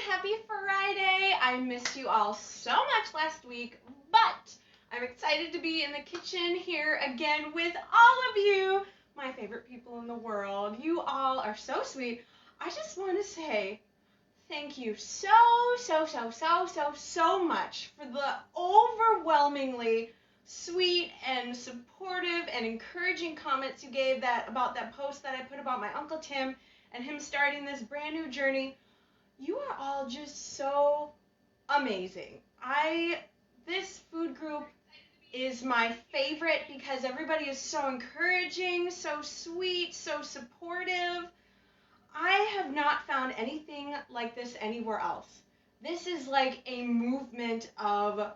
Happy Friday. I missed you all so much last week, but I'm excited to be in the kitchen here again with all of you, my favorite people in the world. You all are so sweet. I just want to say thank you so much for the overwhelmingly sweet and supportive and encouraging comments you gave about that post that I put about my Uncle Tim and him starting this brand new journey. You are all just so amazing. This food group is my favorite because everybody is so encouraging, so sweet, so supportive. I have not found anything like this anywhere else. This is like a movement of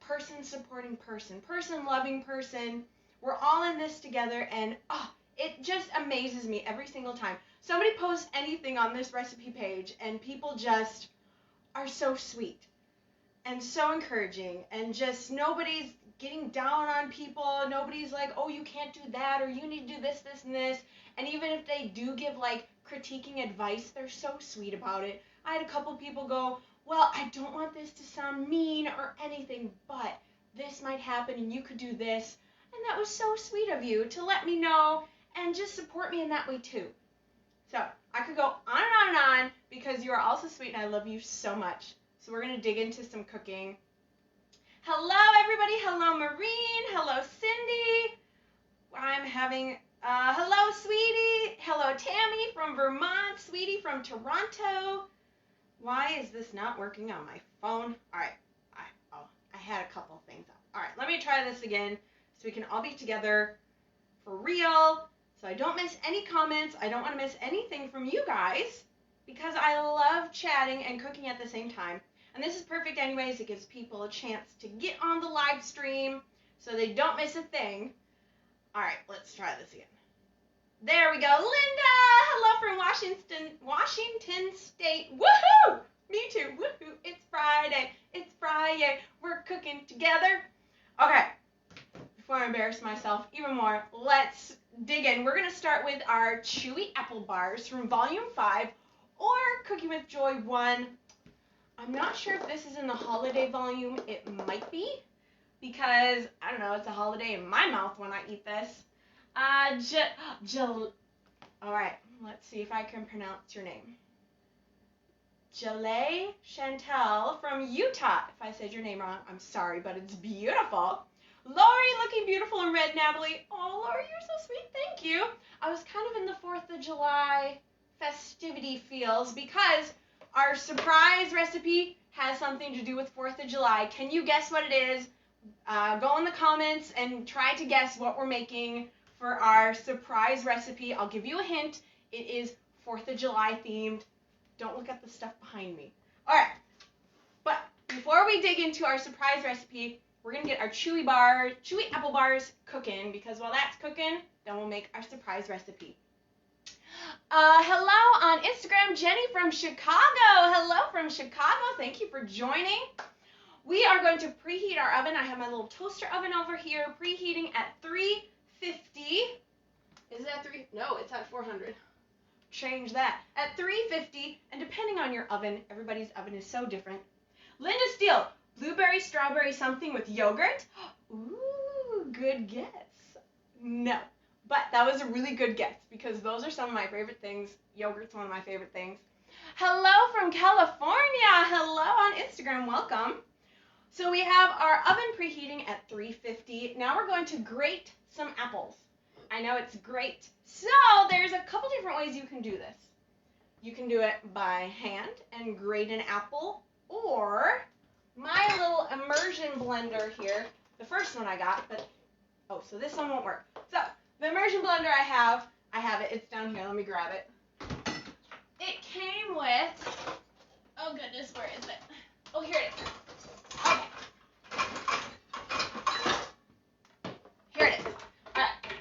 person supporting person, person loving person. We're all in this together, and it just amazes me every single time. Somebody posts anything on this recipe page, and people just are so sweet and so encouraging, and just nobody's getting down on people. Nobody's like, oh, you can't do that, or you need to do this, this, and this. And even if they do give like critiquing advice, they're so sweet about it. I had a couple people go, well, I don't want this to sound mean or anything, but this might happen and you could do this. And that was so sweet of you to let me know and just support me in that way too. So I could go on and on and on because you are all so sweet and I love you so much. So we're going to dig into some cooking. Hello, everybody. Hello, Maureen. Hello, Cindy. I'm having, hello, Sweetie. Hello, Tammy from Vermont. Sweetie from Toronto. Why is this not working on my phone? All right. I had a couple things up. All right, let me try this again so we can all be together for real. So I don't miss any comments. I don't want to miss anything from you guys because I love chatting and cooking at the same time. And this is perfect anyways. It gives people a chance to get on the live stream so they don't miss a thing. All right, let's try this again. There we go. Linda, hello from Washington State. Woohoo! Me too. Woohoo! It's Friday. It's Friday. We're cooking together. Okay. Before I embarrass myself even more, let's dig in. We're going to start with our Chewy apple bars from Volume 5 or Cooking with Joy 1. I'm not sure if this is in the holiday volume. It might be because, I don't know, it's a holiday in my mouth when I eat this. All right, let's see if I can pronounce your name. Jalay Chantel from Utah. If I said your name wrong, I'm sorry, but it's beautiful. Lori, looking beautiful in red, Natalie. Oh, Lori, you're so sweet. Thank you. I was kind of in the 4th of July festivity feels because our surprise recipe has something to do with 4th of July. Can you guess what it is? Go in the comments and try to guess what we're making for our surprise recipe. I'll give you a hint. It is 4th of July themed. Don't look at the stuff behind me. All right. But before we dig into our surprise recipe, we're going to get our Chewy apple bars cooking because while that's cooking, then we'll make our surprise recipe. Hello on Instagram, Jenny from Chicago. Hello from Chicago. Thank you for joining. We are going to preheat our oven. I have my little toaster oven over here, preheating at 350. Is that 3? No, it's at 400. Change that. At 350, and depending on your oven, everybody's oven is so different. Linda Steele, blueberry, strawberry, something with yogurt. Ooh, good guess. No, but that was a really good guess because those are some of my favorite things. Yogurt's one of my favorite things. Hello from California. Hello on Instagram. Welcome. So we have our oven preheating at 350. Now we're going to grate some apples. I know it's great. So there's a couple different ways you can do this. You can do it by hand and grate an apple, or my little immersion blender here, the first one I got, but, so this one won't work. So the immersion blender I have it, it's down here, let me grab it. It came with, oh goodness, where is it? Oh, here it is. Okay. Here it is. All right.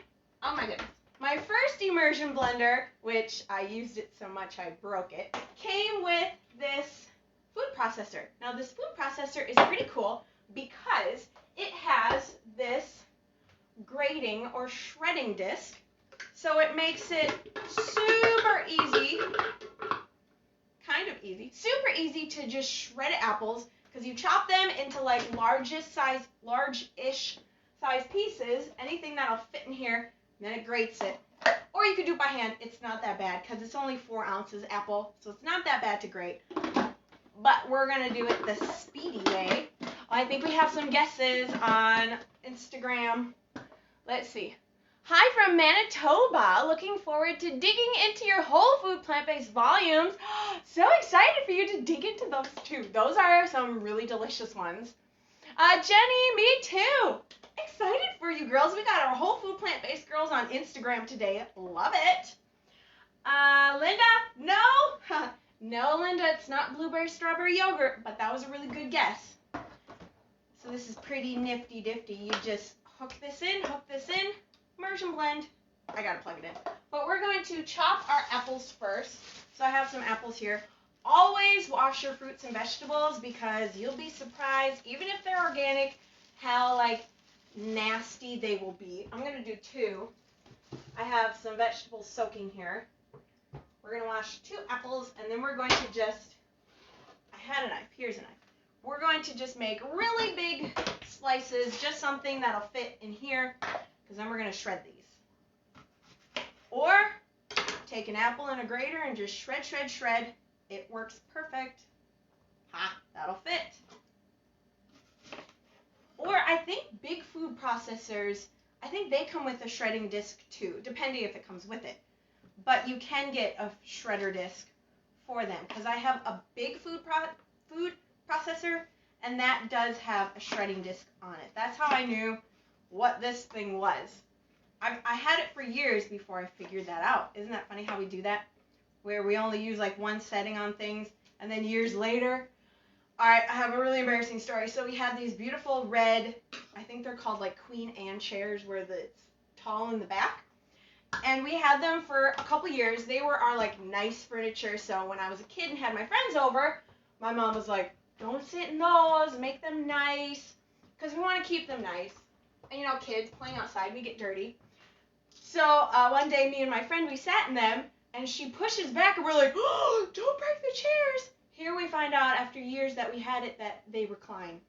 Oh my goodness. My first immersion blender, which I used it so much I broke it, came with this food processor. Now this food processor is pretty cool because it has this grating or shredding disc. So it makes it super easy, kind of easy. Super easy to just shred apples because you chop them into like large-ish size pieces, anything that'll fit in here, and then it grates it. Or you could do it by hand. It's not that bad because it's only 4 ounces apple, so it's not that bad to grate. But we're going to do it the speedy way. I think we have some guesses on Instagram. Let's see. Hi from Manitoba. Looking forward to digging into your whole food plant-based volumes. So excited for you to dig into those too. Those are some really delicious ones. Jenny, me too. Excited for you girls. We got our whole food plant-based girls on Instagram today. Love it. Linda, no. No, Linda, it's not blueberry strawberry yogurt, but that was a really good guess. So this is pretty nifty difty. You just hook this in, immersion blend. I gotta plug it in. But we're going to chop our apples first. So I have some apples here. Always wash your fruits and vegetables because you'll be surprised, even if they're organic, how nasty they will be. I'm gonna do 2. I have some vegetables soaking here. We're going to wash 2 apples, and then we're going to just, I had a knife, here's a knife. We're going to just make really big slices, just something that'll fit in here, because then we're going to shred these. Or take an apple and a grater and just shred, shred, shred. It works perfect. Ha, that'll fit. Or I think big food processors, I think they come with a shredding disc too, depending if it comes with it. But you can get a shredder disc for them because I have a big food processor and that does have a shredding disc on it. That's how I knew what this thing was. I had it for years before I figured that out. Isn't that funny how we do that? Where we only use one setting on things and then years later. Alright, I have a really embarrassing story. So we had these beautiful red, I think they're called Queen Anne chairs where it's tall in the back. And we had them for a couple years. They were our nice furniture. So when I was a kid and had my friends over, my mom was like, don't sit in those, make them nice. Because we want to keep them nice. And kids playing outside, we get dirty. So one day me and my friend, we sat in them and she pushes back and we're like, oh, don't break the chairs. Here we find out after years that we had it that they recline.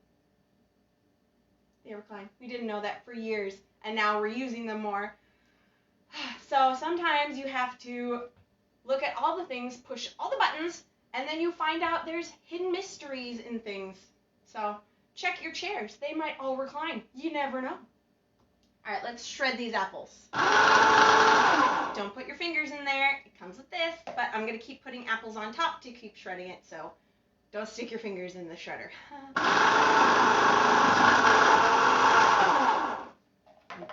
They recline. We didn't know that for years. And now we're using them more. So sometimes you have to look at all the things, push all the buttons, and then you find out there's hidden mysteries in things. So check your chairs. They might all recline. You never know. All right, let's shred these apples. Don't put your fingers in there. It comes with this, but I'm going to keep putting apples on top to keep shredding it, so don't stick your fingers in the shredder.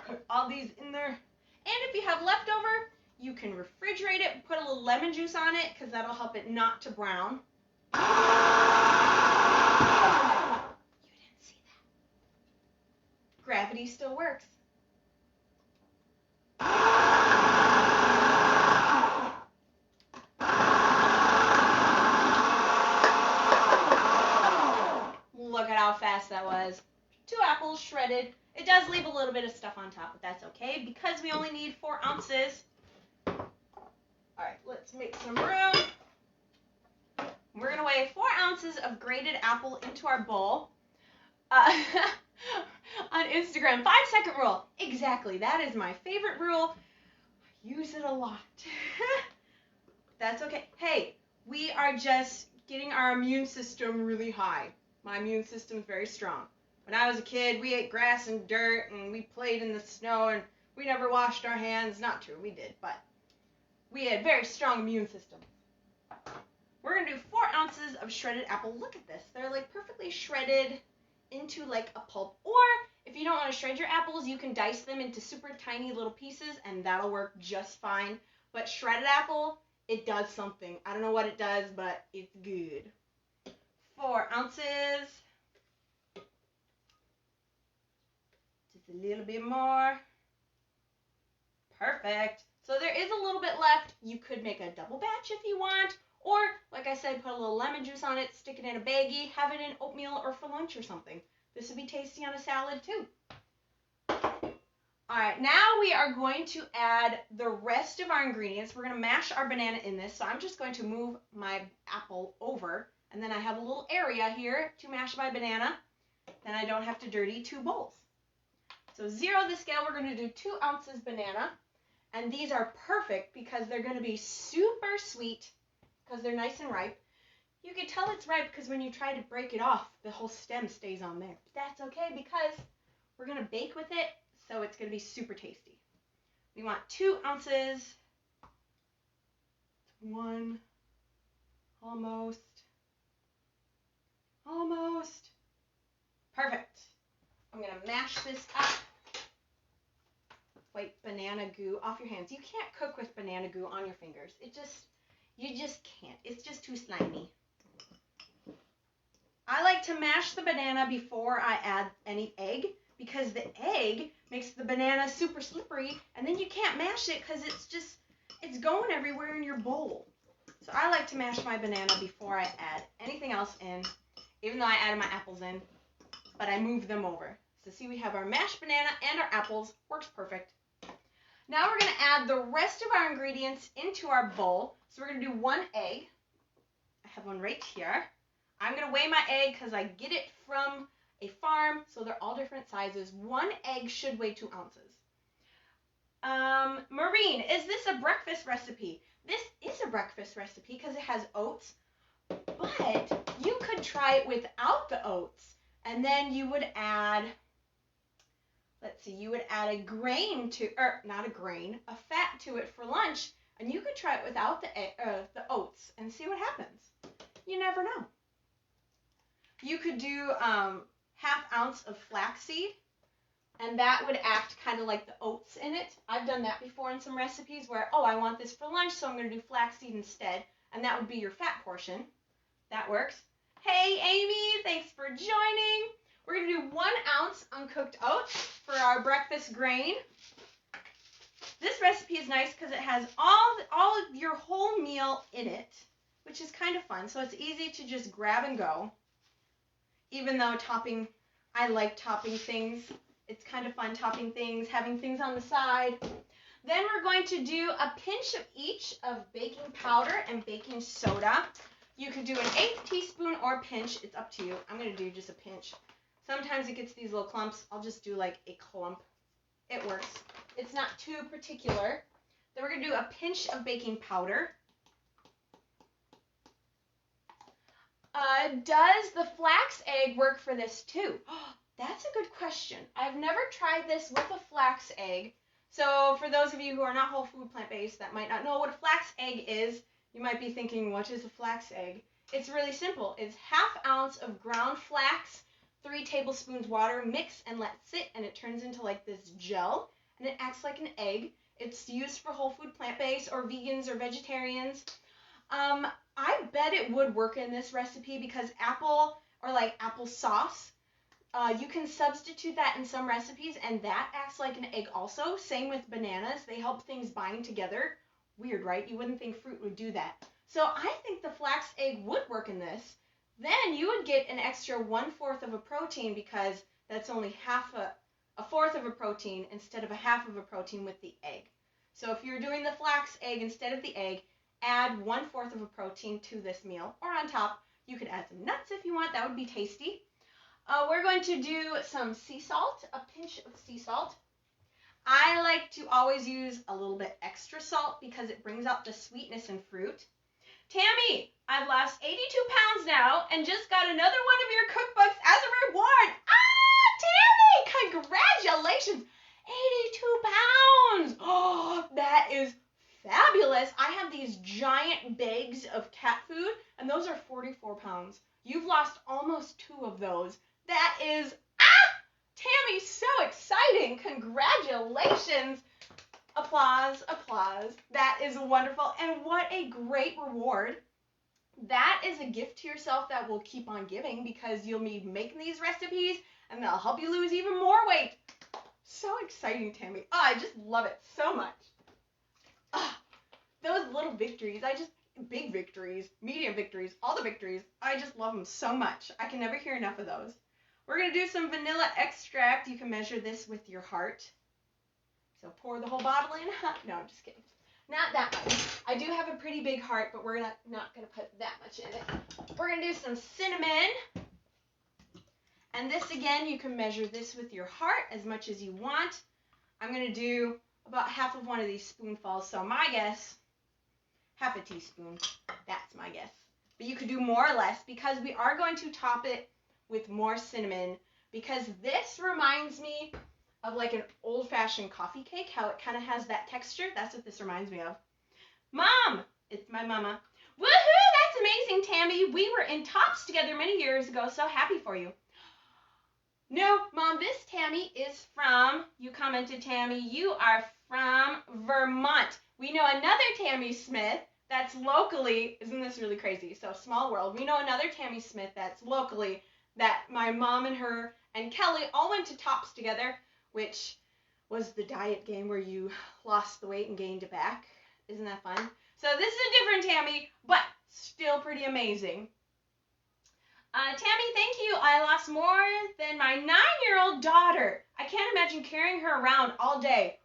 Put all these in there. And if you have leftover, you can refrigerate it, put a little lemon juice on it, because that'll help it not to brown. You didn't see that. Gravity still works. Look at how fast that was. 2 apples shredded. It does leave a little bit of stuff on top, but that's okay because we only need 4 ounces. All right, let's make some room. We're going to weigh 4 ounces of grated apple into our bowl. On Instagram, 5-second rule. Exactly, that is my favorite rule. I use it a lot. That's okay. Hey, we are just getting our immune system really high. My immune system is very strong. When I was a kid, we ate grass and dirt, and we played in the snow, and we never washed our hands. Not true, we did, but we had very strong immune system. We're going to do 4 ounces of shredded apple. Look at this. They're perfectly shredded into a pulp. Or if you don't want to shred your apples, you can dice them into super tiny little pieces, and that'll work just fine. But shredded apple, it does something. I don't know what it does, but it's good. 4 ounces. Just a little bit more. Perfect. So there is a little bit left. You could make a double batch if you want. Or, like I said, put a little lemon juice on it, stick it in a baggie, have it in oatmeal or for lunch or something. This would be tasty on a salad too. All right, now we are going to add the rest of our ingredients. We're going to mash our banana in this, so I'm just going to move my apple over, and then I have a little area here to mash my banana. Then I don't have to dirty 2 bowls. So 0 the scale, we're going to do 2 ounces banana, and these are perfect because they're going to be super sweet because they're nice and ripe. You can tell it's ripe because when you try to break it off, the whole stem stays on there. But that's okay because we're going to bake with it, so it's going to be super tasty. We want 2 ounces. 1. Almost. Almost. Perfect. I'm going to mash this up. Wipe banana goo off your hands. You can't cook with banana goo on your fingers. You just can't. It's just too slimy. I like to mash the banana before I add any egg because the egg makes the banana super slippery and then you can't mash it because it's going everywhere in your bowl. So I like to mash my banana before I add anything else in, even though I added my apples in, but I move them over. So see, we have our mashed banana and our apples. Works perfect. Now we're going to add the rest of our ingredients into our bowl. So we're going to do 1 egg. I have one right here. I'm going to weigh my egg because I get it from a farm, so they're all different sizes. 1 egg should weigh 2 ounces. Maureen, is this a breakfast recipe? This is a breakfast recipe because it has oats, but you could try it without the oats, and then you would add, let's see, you would add a grain to, or not a grain, a fat to it for lunch, and you could try it without the oats and see what happens. You never know. You could do ½ ounce of flaxseed, and that would act kind of like the oats in it. I've done that before in some recipes where, oh, I want this for lunch, so I'm going to do flaxseed instead, and that would be your fat portion. That works. Hey, Amy, thanks for joining. We're going to do 1 ounce uncooked oats for our breakfast grain. This recipe is nice because it has all of your whole meal in it, which is kind of fun, so it's easy to just grab and go. Even though I like topping things. It's kind of fun topping things, having things on the side. Then we're going to do a pinch of each of baking powder and baking soda. You could do an 1/8 teaspoon or pinch. It's up to you. I'm going to do just a pinch. Sometimes it gets these little clumps. I'll just do like a clump. It works. It's not too particular. Then we're going to do a pinch of baking powder. Does the flax egg work for this too? That's a good question. I've never tried this with a flax egg. So for those of you who are not whole food plant-based that might not know what a flax egg is, you might be thinking, what is a flax egg? It's really simple. It's ½ ounce of ground flax, 3 tablespoons water, mix and let sit, and it turns into like this gel, and it acts like an egg. It's used for whole food plant-based or vegans or vegetarians. I bet it would work in this recipe because apple or like apple sauce, you can substitute that in some recipes and that acts like an egg also. Same with bananas. They help things bind together. Weird, right? You wouldn't think fruit would do that. So I think the flax egg would work in this. Then you would get an extra 1/4 of a protein because that's only a fourth of a protein instead of a half of a protein with the egg. So if you're doing the flax egg instead of the egg, add 1/4 of a protein to this meal, or on top, you could add some nuts if you want. That would be tasty. We're going to do some sea salt, a pinch of sea salt. I like to always use a little bit extra salt because it brings out the sweetness in fruit. Tammy, I've lost 82 pounds now and just got another one of your cookbooks as a reward. Tammy, congratulations. 82 pounds. Oh, that is fabulous. I have these giant bags of cat food, and those are 44 pounds. You've lost almost 2 of those. That is, Tammy, so exciting. Congratulations. Applause, applause. That is wonderful, and what a great reward. That is a gift to yourself that will keep on giving because you'll be making these recipes, and they'll help you lose even more weight. So exciting, Tammy. I just love it so much. Those little victories, big victories, medium victories, all the victories, I just love them so much. I can never hear enough of those. We're going to do some vanilla extract. You can measure this with your heart. So pour the whole bottle in. No, I'm just kidding. Not that much. I do have a pretty big heart, but we're not going to put that much in it. We're going to do some cinnamon. And this, again, you can measure this with your heart as much as you want. I'm going to do about half of one of these spoonfuls. So my guess, half a teaspoon. That's my guess. But you could do more or less because we are going to top it with more cinnamon because this reminds me of like an old-fashioned coffee cake, how it kind of has that texture. That's what this reminds me of. Mom! It's my mama. Woohoo! That's amazing, Tammy. We were in Tops together many years ago. So happy for you. No, Mom, this Tammy is from, you commented, Tammy, you are from Vermont. We know another Tammy Smith that's locally, isn't this really crazy? So small world. We know another Tammy Smith that's locally that my mom and her and Kelly all went to Tops together, which was the diet game where you lost the weight and gained it back. Isn't that fun? So this is a different Tammy, but still pretty amazing. Tammy, thank you. I lost more than my 9-year-old daughter. I can't imagine carrying her around all day.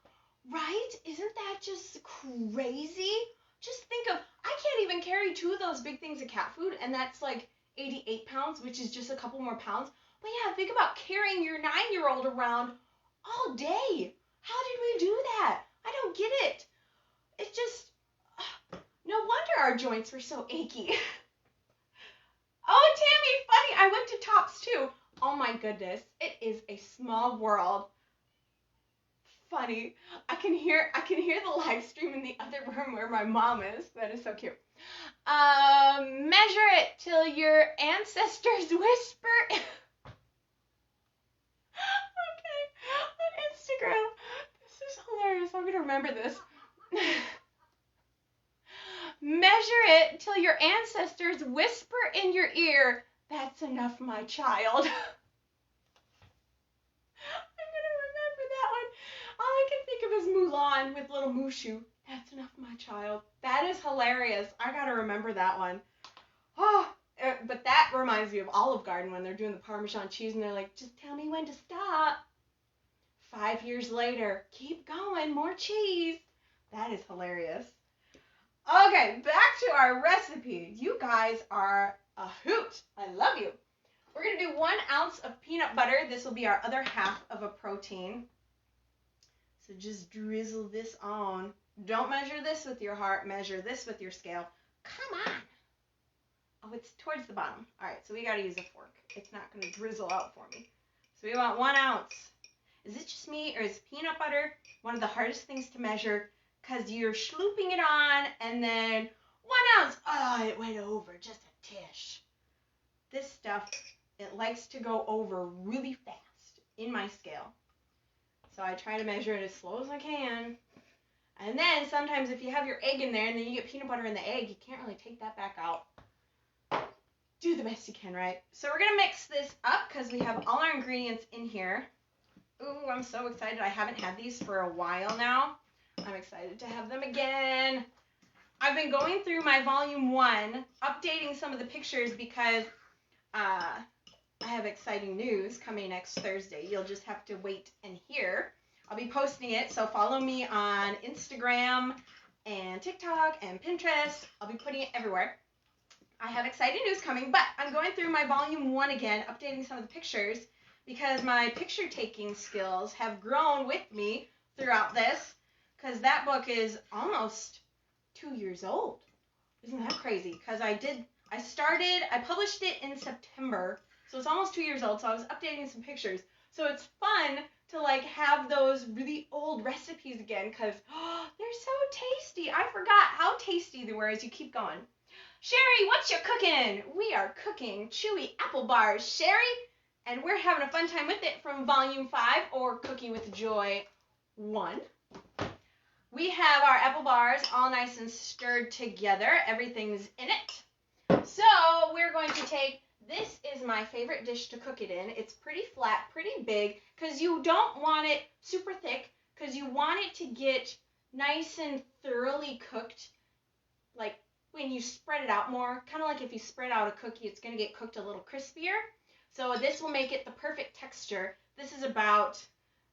Right? Isn't that just crazy? Just think of, I can't even carry 2 of those big things of cat food, and that's like 88 pounds, which is just a couple more pounds. But yeah, think about carrying your 9-year-old around all day. How did we do that? I don't get it. It's just, no wonder our joints were so achy. Oh, Tammy, funny. I went to Tops too. Oh my goodness. It is a small world. Funny. I can hear the live stream in the other room where my mom is. That is so cute. Measure it till your ancestors whisper. Okay. On Instagram. This is hilarious. I'm going to remember this. Measure it till your ancestors whisper in your ear, "That's enough, my child." I'm going to remember that one. All I can think of is Mulan with little Mushu. "That's enough, my child." That is hilarious. I got to remember that one. Oh, but that reminds me of Olive Garden when they're doing the Parmesan cheese and they're like, "Just tell me when to stop." 5 years later, keep going, more cheese. That is hilarious. Okay, back to our recipe. You guys are a hoot. I love you. We're going to do 1 ounce of peanut butter. This will be our other half of a protein. So just drizzle this on. Don't measure this with your heart. Measure this with your scale. Come on. Oh, it's towards the bottom. All right, so we got to use a fork. It's not going to drizzle out for me. So we want 1 ounce. Is it just me or is peanut butter one of the hardest things to measure? Because you're slooping it on, and then 1 ounce. Oh, it went over just a tish. This stuff, it likes to go over really fast in my scale. So I try to measure it as slow as I can. And then sometimes if you have your egg in there, and then you get peanut butter in the egg, you can't really take that back out. Do the best you can, right? So we're going to mix this up because we have all our ingredients in here. Ooh, I'm so excited. I haven't had these for a while now. I'm excited to have them again. I've been going through my volume 1, updating some of the pictures because I have exciting news coming next Thursday. You'll just have to wait and hear. I'll be posting it, so follow me on Instagram and TikTok and Pinterest. I'll be putting it everywhere. I have exciting news coming, but I'm going through my volume 1 again, updating some of the pictures because my picture taking skills have grown with me throughout this. Because that book is almost 2 years old. Isn't that crazy? Because I published it in September, so it's almost 2 years old, so I was updating some pictures. So it's fun to like have those really old recipes again, because they're so tasty. I forgot how tasty they were as you keep going. Sherry, what's you cooking? We are cooking chewy apple bars, Sherry, and we're having a fun time with it from Volume 5, or Cooking with Joy 1. We have our apple bars all nice and stirred together. Everything's in it. So we're going to take, this is my favorite dish to cook it in. It's pretty flat, pretty big, because you don't want it super thick, because you want it to get nice and thoroughly cooked, like when you spread it out more. Kind of like if you spread out a cookie, it's going to get cooked a little crispier. So this will make it the perfect texture. This is about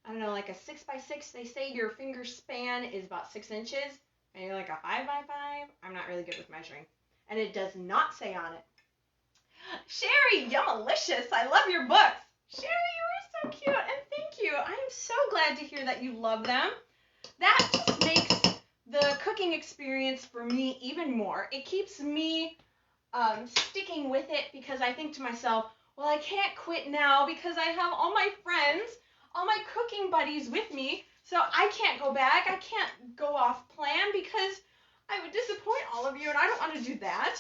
I don't know, like a 6x6, they say your finger span is about 6 inches. And you're like a 5x5. I'm not really good with measuring. And it does not say on it. Sherry, yumalicious. I love your books. Sherry, you are so cute. And thank you. I am so glad to hear that you love them. That just makes the cooking experience for me even more. It keeps me sticking with it because I think to myself, well, I can't quit now because I have all my friends, all my cooking buddies with me, so I can't go back. I can't go off plan because I would disappoint all of you, and I don't want to do that.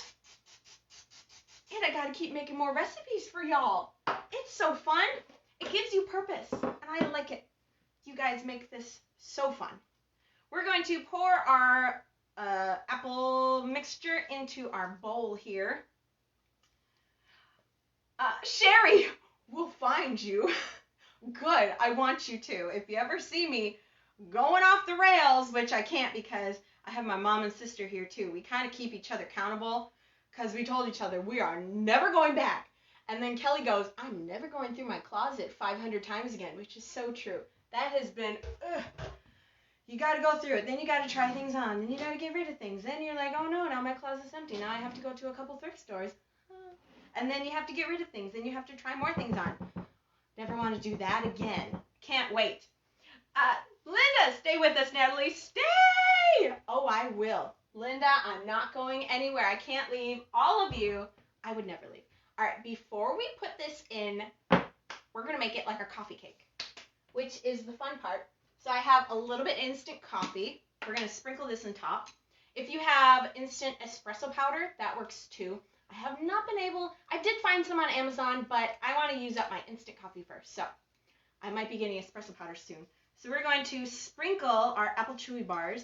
And I gotta keep making more recipes for y'all. It's so fun. It gives you purpose, and I like it. You guys make this so fun. We're going to pour our apple mixture into our bowl here. Sherry, we'll find you. Good, I want you to. If you ever see me going off the rails, which I can't because I have my mom and sister here too. We kind of keep each other accountable because we told each other we are never going back. And then Kelly goes, I'm never going through my closet 500 times again, which is so true. That has been, you got to go through it. Then you got to try things on. Then you got to get rid of things. Then you're like, oh no, now my closet's empty. Now I have to go to a couple thrift stores. And then you have to get rid of things. Then you have to try more things on. Never want to do that again. Can't wait. Linda, stay with us, Natalie. Stay! Oh, I will. Linda, I'm not going anywhere. I can't leave. All of you, I would never leave. All right, before we put this in, we're going to make it like a coffee cake, which is the fun part. So I have a little bit instant coffee. We're going to sprinkle this on top. If you have instant espresso powder, that works too. I have not been able, I did find some on Amazon, but I want to use up my instant coffee first. So I might be getting espresso powder soon. So we're going to sprinkle our apple chewy bars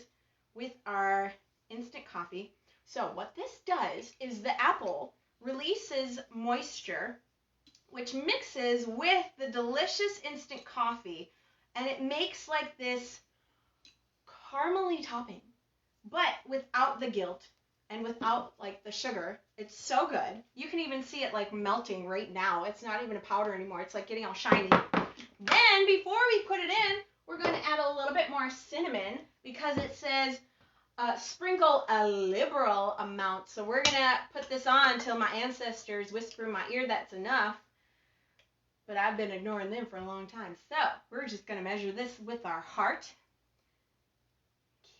with our instant coffee. So what this does is the apple releases moisture, which mixes with the delicious instant coffee, and it makes like this caramely topping, but without the guilt and without like the sugar. It's so good. You can even see it like melting right now. It's not even a powder anymore. It's like getting all shiny. Then before we put it in, we're going to add a little bit more cinnamon because it says sprinkle a liberal amount. So we're going to put this on until my ancestors whisper in my ear that's enough. But I've been ignoring them for a long time. So we're just going to measure this with our heart.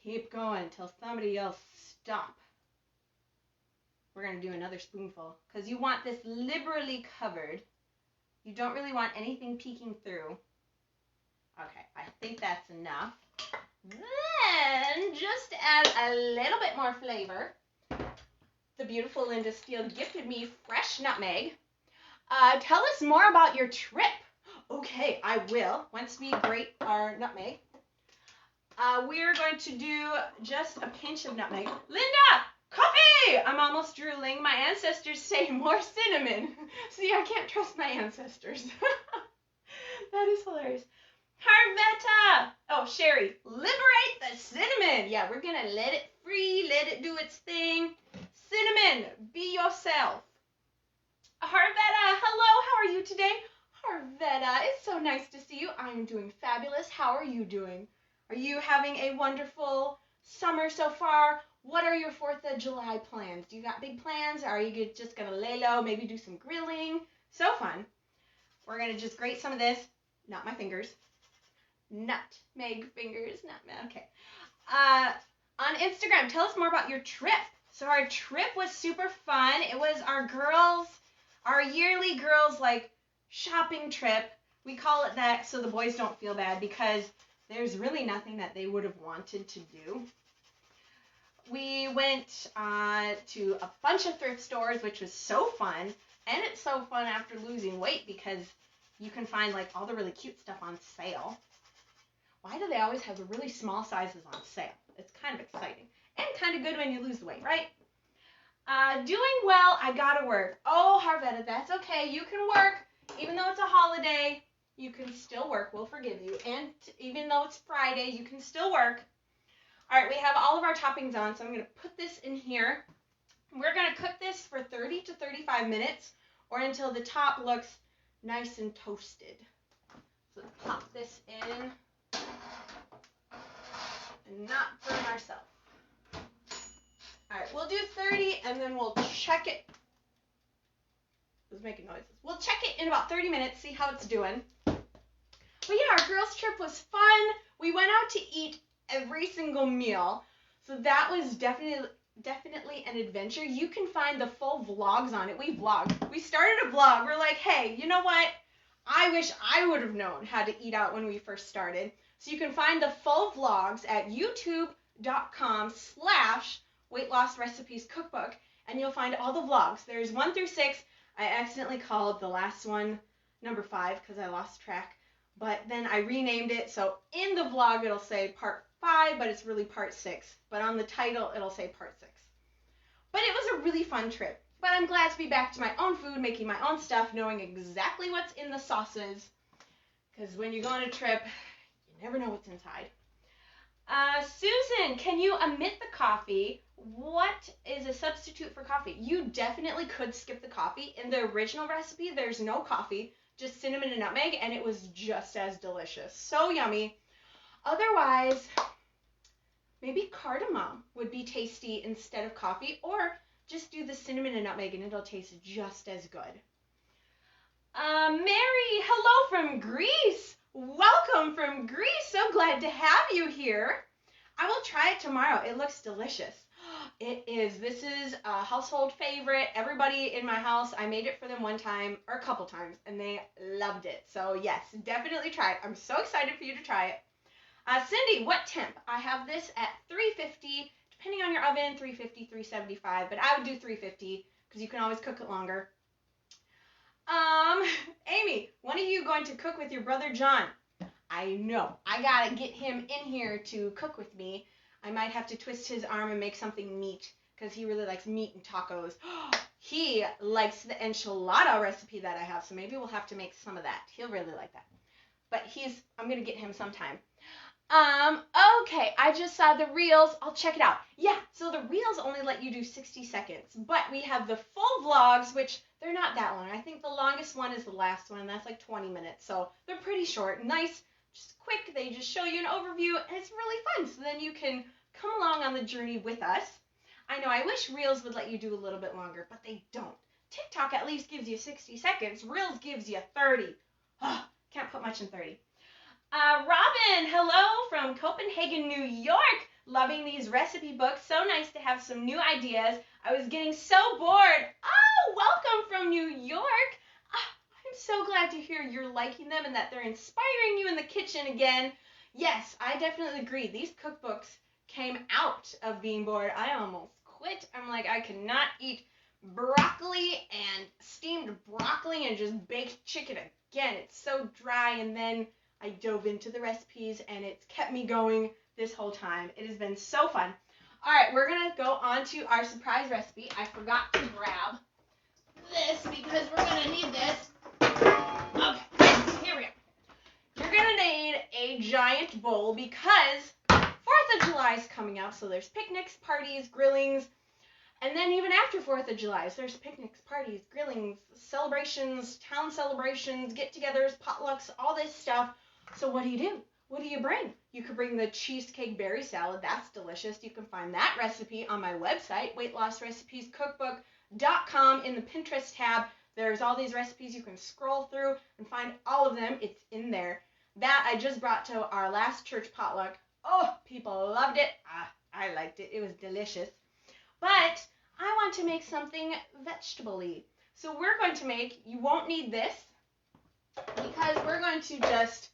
Keep going until somebody else stop. We're going to do another spoonful because you want this liberally covered. You don't really want anything peeking through. Okay, I think that's enough. Then just add a little bit more flavor. The beautiful Linda Steele gifted me fresh nutmeg. Tell us more about your trip. Okay, I will. Once we grate our nutmeg, we're going to do just a pinch of nutmeg. Linda, coffee! I'm almost drooling. My ancestors say more cinnamon. See, I can't trust my ancestors. That is hilarious. Harvetta! Oh, Sherry, liberate the cinnamon. Yeah, we're going to let it free, let it do its thing. Cinnamon, be yourself. Harvetta, hello, how are you today? Harvetta, it's so nice to see you. I'm doing fabulous. How are you doing? Are you having a wonderful summer so far? What are your 4th of July plans? Do you got big plans? Or are you just going to lay low, maybe do some grilling? So fun. We're going to just grate some of this. Not my fingers. Nutmeg fingers. Okay. On Instagram, tell us more about your trip. So our trip was super fun. It was our yearly girls like shopping trip. We call it that so the boys don't feel bad because there's really nothing that they would have wanted to do. We went to a bunch of thrift stores, which was so fun. And it's so fun after losing weight because you can find like all the really cute stuff on sale. Why do they always have the really small sizes on sale? It's kind of exciting. And kind of good when you lose the weight, right? Doing well, I gotta work. Oh, Harvetta, that's okay. You can work. Even though it's a holiday, you can still work. We'll forgive you. And even though it's Friday, you can still work. All right, we have all of our toppings on, so I'm going to put this in here. We're going to cook this for 30 to 35 minutes or until the top looks nice and toasted. So let's pop this in and not burn ourselves. All right, we'll do 30 and then we'll check it. It was making noises. We'll check it in about 30 minutes, see how it's doing. But yeah, our girls' trip was fun. We went out to eat every single meal. So that was definitely an adventure. You can find the full vlogs on it. We vlogged. We started a vlog. We're like, hey, you know what? I wish I would have known how to eat out when we first started. So you can find the full vlogs at youtube.com/Weight Loss Recipes Cookbook, and you'll find all the vlogs. There's 1 through 6. I accidentally called the last one number 5 because I lost track, but then I renamed it. So in the vlog, it'll say part 5, but it's really part 6. But on the title, it'll say part 6. But it was a really fun trip. But I'm glad to be back to my own food, making my own stuff, knowing exactly what's in the sauces. Because when you go on a trip, you never know what's inside. Susan, can you omit the coffee? What is a substitute for coffee? You definitely could skip the coffee. In the original recipe, there's no coffee, just cinnamon and nutmeg, and it was just as delicious. So yummy. Otherwise, maybe cardamom would be tasty instead of coffee, or just do the cinnamon and nutmeg and it'll taste just as good. Mary, hello from Greece. Welcome from Greece. So glad to have you here. I will try it tomorrow. It looks delicious. It is. This is a household favorite. Everybody in my house, I made it for them one time or a couple times, and they loved it. So yes, definitely try it. I'm so excited for you to try it. Cindy, what temp? I have this at 350, depending on your oven, 350, 375, but I would do 350 because you can always cook it longer. Amy, when are you going to cook with your brother John? I know. I gotta get him in here to cook with me. I might have to twist his arm and make something meat because he really likes meat and tacos. He likes the enchilada recipe that I have, so maybe we'll have to make some of that. He'll really like that. But I'm gonna get him sometime. Okay, I just saw the reels. I'll check it out. Yeah, so the reels only let you do 60 seconds, but we have the full vlogs, which they're not that long. I think the longest one is the last one, and that's like 20 minutes. So they're pretty short, nice, just quick. They just show you an overview, and it's really fun. So then you can come along on the journey with us. I know I wish reels would let you do a little bit longer, but they don't. TikTok at least gives you 60 seconds. Reels gives you 30. Can't put much in 30. Robin, hello from Copenhagen, New York. Loving these recipe books. So nice to have some new ideas. I was getting so bored. Oh, welcome from New York. I'm so glad to hear you're liking them and that they're inspiring you in the kitchen again. Yes, I definitely agree. These cookbooks came out of being bored. I almost quit. I'm like, I cannot eat broccoli and steamed broccoli and just baked chicken again. It's so dry, and then I dove into the recipes, and it's kept me going this whole time. It has been so fun. All right, we're going to go on to our surprise recipe. I forgot to grab this because we're going to need this. Okay, here we go. You're going to need a giant bowl because 4th of July is coming up, so there's picnics, parties, grillings, and then even after 4th of July, so there's picnics, parties, grillings, celebrations, town celebrations, get-togethers, potlucks, all this stuff. So what do? What do you bring? You could bring the cheesecake berry salad. That's delicious. You can find that recipe on my website, weightlossrecipescookbook.com. In the Pinterest tab, there's all these recipes. You can scroll through and find all of them. It's in there. That I just brought to our last church potluck. Oh, people loved it. I liked it. It was delicious. But I want to make something vegetable-y. So we're going to make, you won't need this because we're going to just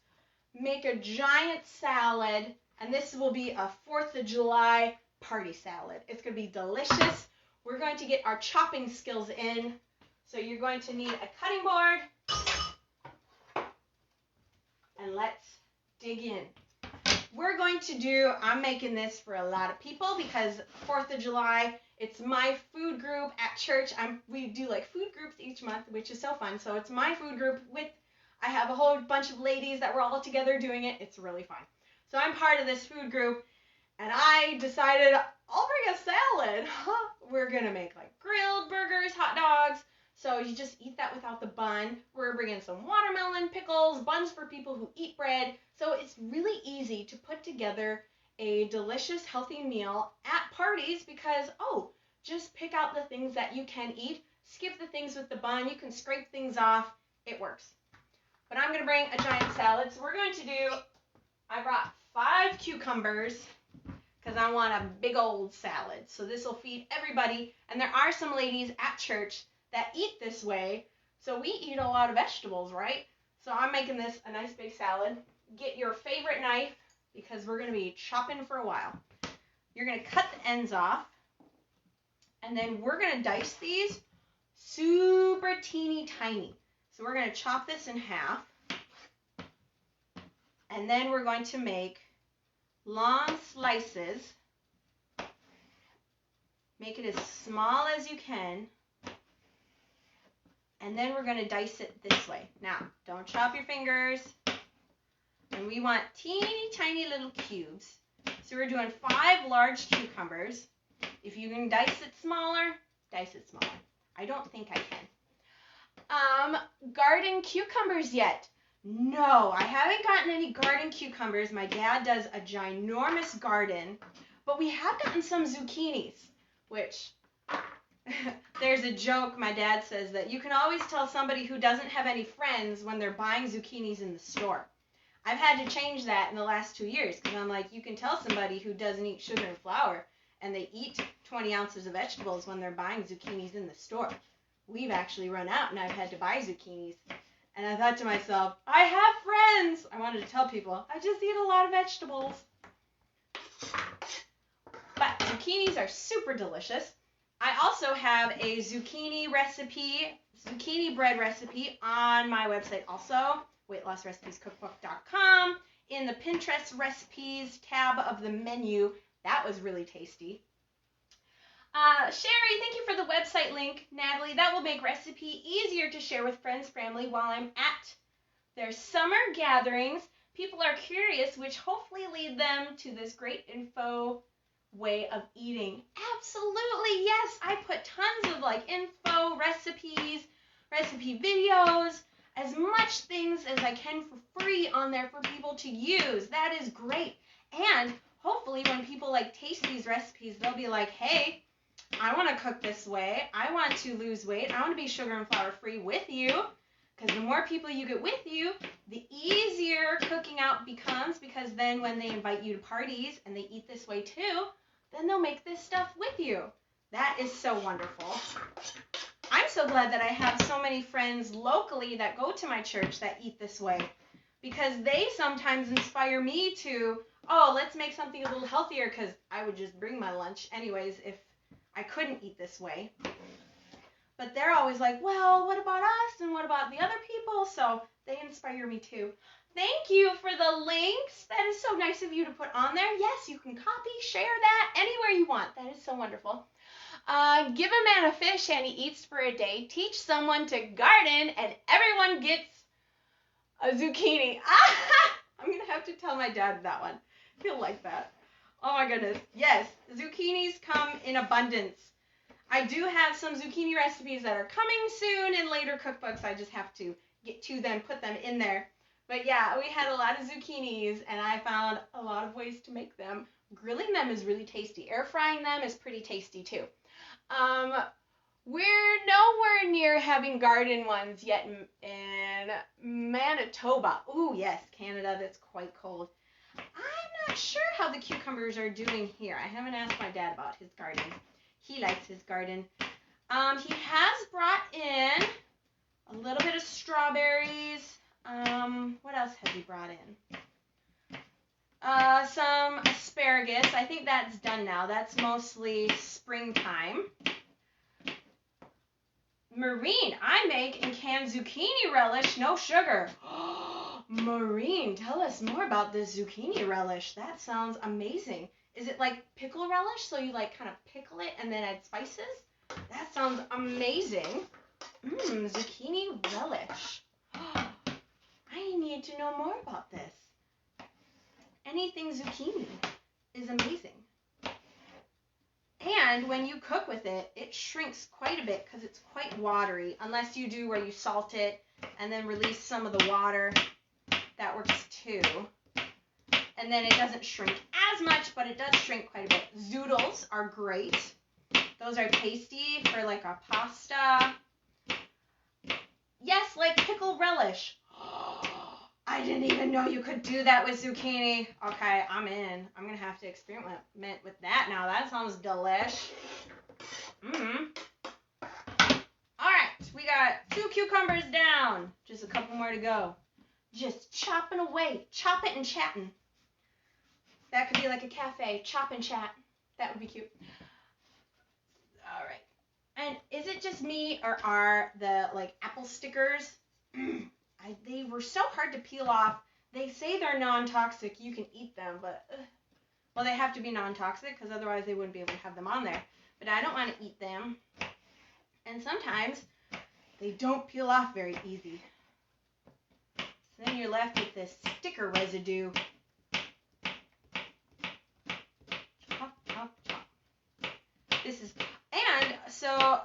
make a giant salad, and this will be a 4th of July party salad. It's going to be delicious. We're going to get our chopping skills in. So you're going to need a cutting board, and let's dig in. We're going to do, I'm making this for a lot of people because 4th of July, it's my food group at church. We do like food groups each month, which is so fun. So it's my food group I have a whole bunch of ladies that we're all together doing it. It's really fun. So I'm part of this food group, and I decided I'll bring a salad. We're going to make like grilled burgers, hot dogs, So you just eat that without the bun. We're bringing some watermelon, pickles, buns for people who eat bread. So it's really easy to put together a delicious, healthy meal at parties because, just pick out the things that you can eat. Skip the things with the bun. You can scrape things off. It works. But I'm going to bring a giant salad. So we're going to do, I brought 5 cucumbers because I want a big old salad. So this will feed everybody. And there are some ladies at church that eat this way. So we eat a lot of vegetables, right? So I'm making this a nice big salad. Get your favorite knife because we're going to be chopping for a while. You're going to cut the ends off. And then we're going to dice these super teeny tiny. So we're going to chop this in half. And then we're going to make long slices. Make it as small as you can. And then we're going to dice it this way. Now, don't chop your fingers. And we want teeny tiny little cubes. So we're doing 5 large cucumbers. If you can dice it smaller, dice it smaller. I don't think I can. Garden cucumbers yet? No, I haven't gotten any garden cucumbers. My dad does a ginormous garden, but we have gotten some zucchinis, which there's a joke my dad says that you can always tell somebody who doesn't have any friends when they're buying zucchinis in the store. I've had to change that in the last 2 years because I'm like, you can tell somebody who doesn't eat sugar and flour and they eat 20 ounces of vegetables when they're buying zucchinis in the store. We've actually run out and I've had to buy zucchinis. And I thought to myself, I have friends. I wanted to tell people, I just eat a lot of vegetables. But zucchinis are super delicious. I also have a zucchini bread recipe on my website also, weightlossrecipescookbook.com. In the Pinterest recipes tab of the menu. That was really tasty. Sherry, thank you for the website link. Natalie, that will make recipe easier to share with friends, family while I'm at their summer gatherings. People are curious, which hopefully lead them to this great info way of eating. Absolutely, yes. I put tons of info, recipes, recipe videos, as much things as I can for free on there for people to use. That is great. And hopefully when people taste these recipes, they'll be like, hey, I want to cook this way. I want to lose weight. I want to be sugar and flour free with you. Because the more people you get with you, the easier cooking out becomes. Because then when they invite you to parties and they eat this way too, then they'll make this stuff with you. That is so wonderful. I'm so glad that I have so many friends locally that go to my church that eat this way. Because they sometimes inspire me to, let's make something a little healthier. Because I would just bring my lunch anyways if I couldn't eat this way. But they're always like, well, what about us and what about the other people? So they inspire me too. Thank you for the links. That is so nice of you to put on there. Yes, you can copy, share that anywhere you want. That is so wonderful. Give a man a fish and he eats for a day. Teach someone to garden and everyone gets a zucchini. I'm going to have to tell my dad that one. He'll like that. Oh my goodness. Yes, zucchinis come in abundance. I do have some zucchini recipes that are coming soon in later cookbooks. I just have to get to them, put them in there. But yeah, we had a lot of zucchinis and I found a lot of ways to make them. Grilling them is really tasty. Air frying them is pretty tasty too. We're nowhere near having garden ones yet in Manitoba. Ooh, yes, Canada, that's quite cold. I'm not sure how the cucumbers are doing here. I haven't asked my dad about his garden. He likes his garden. He has brought in a little bit of strawberries. What else has he brought in? Some asparagus. I think that's done now. That's mostly springtime. Maureen, I make and can zucchini relish, no sugar. Maureen, tell us more about this zucchini relish. That sounds amazing. Is it like pickle relish? So you kind of pickle it and then add spices? That sounds amazing. Zucchini relish. I need to know more about this. Anything zucchini is amazing. And when you cook with it, it shrinks quite a bit because it's quite watery, unless you do where you salt it and then release some of the water. That works too. And then it doesn't shrink as much, but it does shrink quite a bit. Zoodles are great. Those are tasty for like a pasta. Yes, like pickle relish. I didn't even know you could do that with zucchini. Okay, I'm in. I'm going to have to experiment with that now. That sounds delish. All right, we got 2 cucumbers down. Just a couple more to go. Just chopping away. Chop it and chatting. That could be like a cafe. Chop and chat. That would be cute. All right. And is it just me, or are the like apple stickers, they were so hard to peel off. They say they're non-toxic. You can eat them, but, well, they have to be non-toxic because otherwise they wouldn't be able to have them on there. But I don't want to eat them. And sometimes they don't peel off very easy. So then you're left with this sticker residue. Chop, chop, chop. This is, and so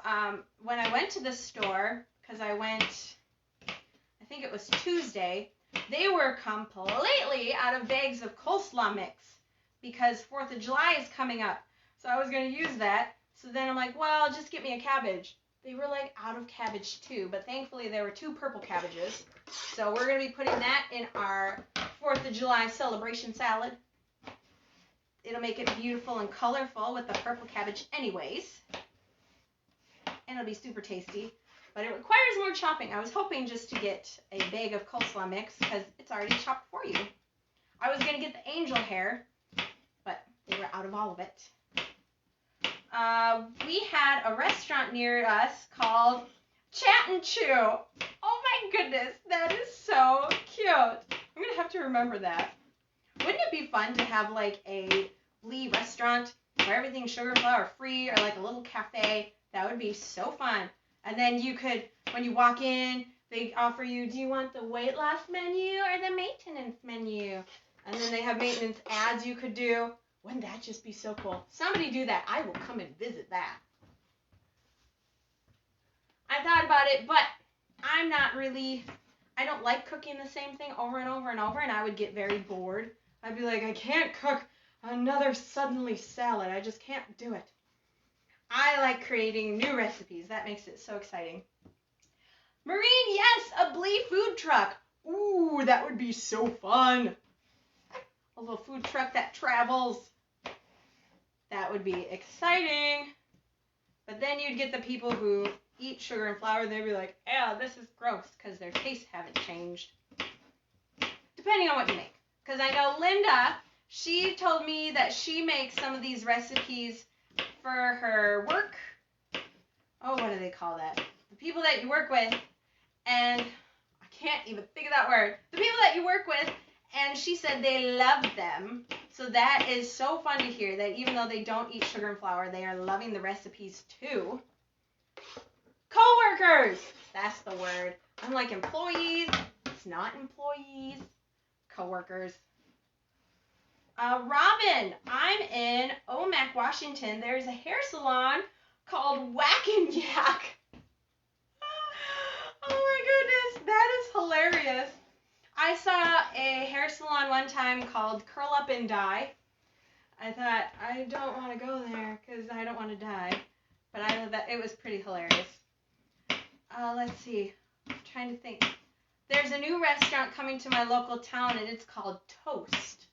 when I went to the store, because I went, I think it was Tuesday, they were completely out of bags of coleslaw mix because 4th of July is coming up. So I was going to use that. So then I'm like, well, just get me a cabbage. They were like out of cabbage too, but thankfully there were 2 purple cabbages. So we're going to be putting that in our 4th of July celebration salad. It'll make it beautiful and colorful with the purple cabbage anyways. And it'll be super tasty. But it requires more chopping. I was hoping just to get a bag of coleslaw mix because it's already chopped for you. I was going to get the angel hair, but they were out of all of it. We had a restaurant near us called Chat and Chew. Oh my goodness, that is so cute. I'm going to have to remember that. Wouldn't it be fun to have like a Lee restaurant where everything's sugar and flour free, or like a little cafe? That would be so fun. And then you could, when you walk in, they offer you, do you want the weight loss menu or the maintenance menu? And then they have maintenance ads you could do. Wouldn't that just be so cool? Somebody do that. I will come and visit that. I thought about it, but I'm not really, I don't like cooking the same thing over and over and over, and I would get very bored. I'd be like, I can't cook another suddenly salad. I just can't do it. I like creating new recipes. That makes it so exciting. Maureen, yes, a Blee food truck. Ooh, that would be so fun. A little food truck that travels. That would be exciting. But then you'd get the people who eat sugar and flour, they'd be like, "Yeah, this is gross," because their tastes haven't changed. Depending on what you make. Because I know Linda, she told me that she makes some of these recipes for her work. Oh, what do they call that? The people that you work with, and I can't even think of that word. The people that you work with, and she said they love them. So that is so fun to hear, that even though they don't eat sugar and flour, they are loving the recipes too. Coworkers, that's the word. Unlike employees, it's not employees. Coworkers. Robin, I'm in Omak, Washington. There's a hair salon called Whack and Yak. Oh my goodness, that is hilarious. I saw a hair salon one time called Curl Up and Die. I thought, I don't want to go there because I don't want to die. But I know that it was pretty hilarious. Let's see. I'm trying to think. There's a new restaurant coming to my local town, and it's called Toast.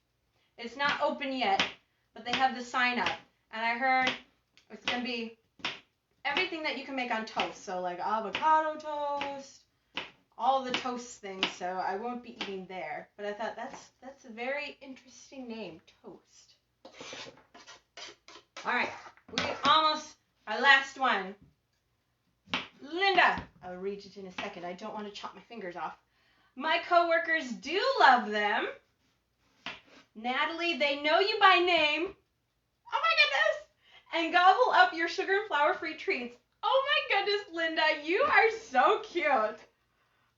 It's not open yet, but they have the sign up. And I heard it's going to be everything that you can make on toast. So like avocado toast, all the toast things. So I won't be eating there. But I thought that's a very interesting name, Toast. All right, we almost, our last one. Linda, I'll read it in a second. I don't want to chop my fingers off. My coworkers do love them. Natalie, they know you by name. Oh my goodness. And gobble up your sugar and flour-free treats. Oh my goodness, Linda, you are so cute.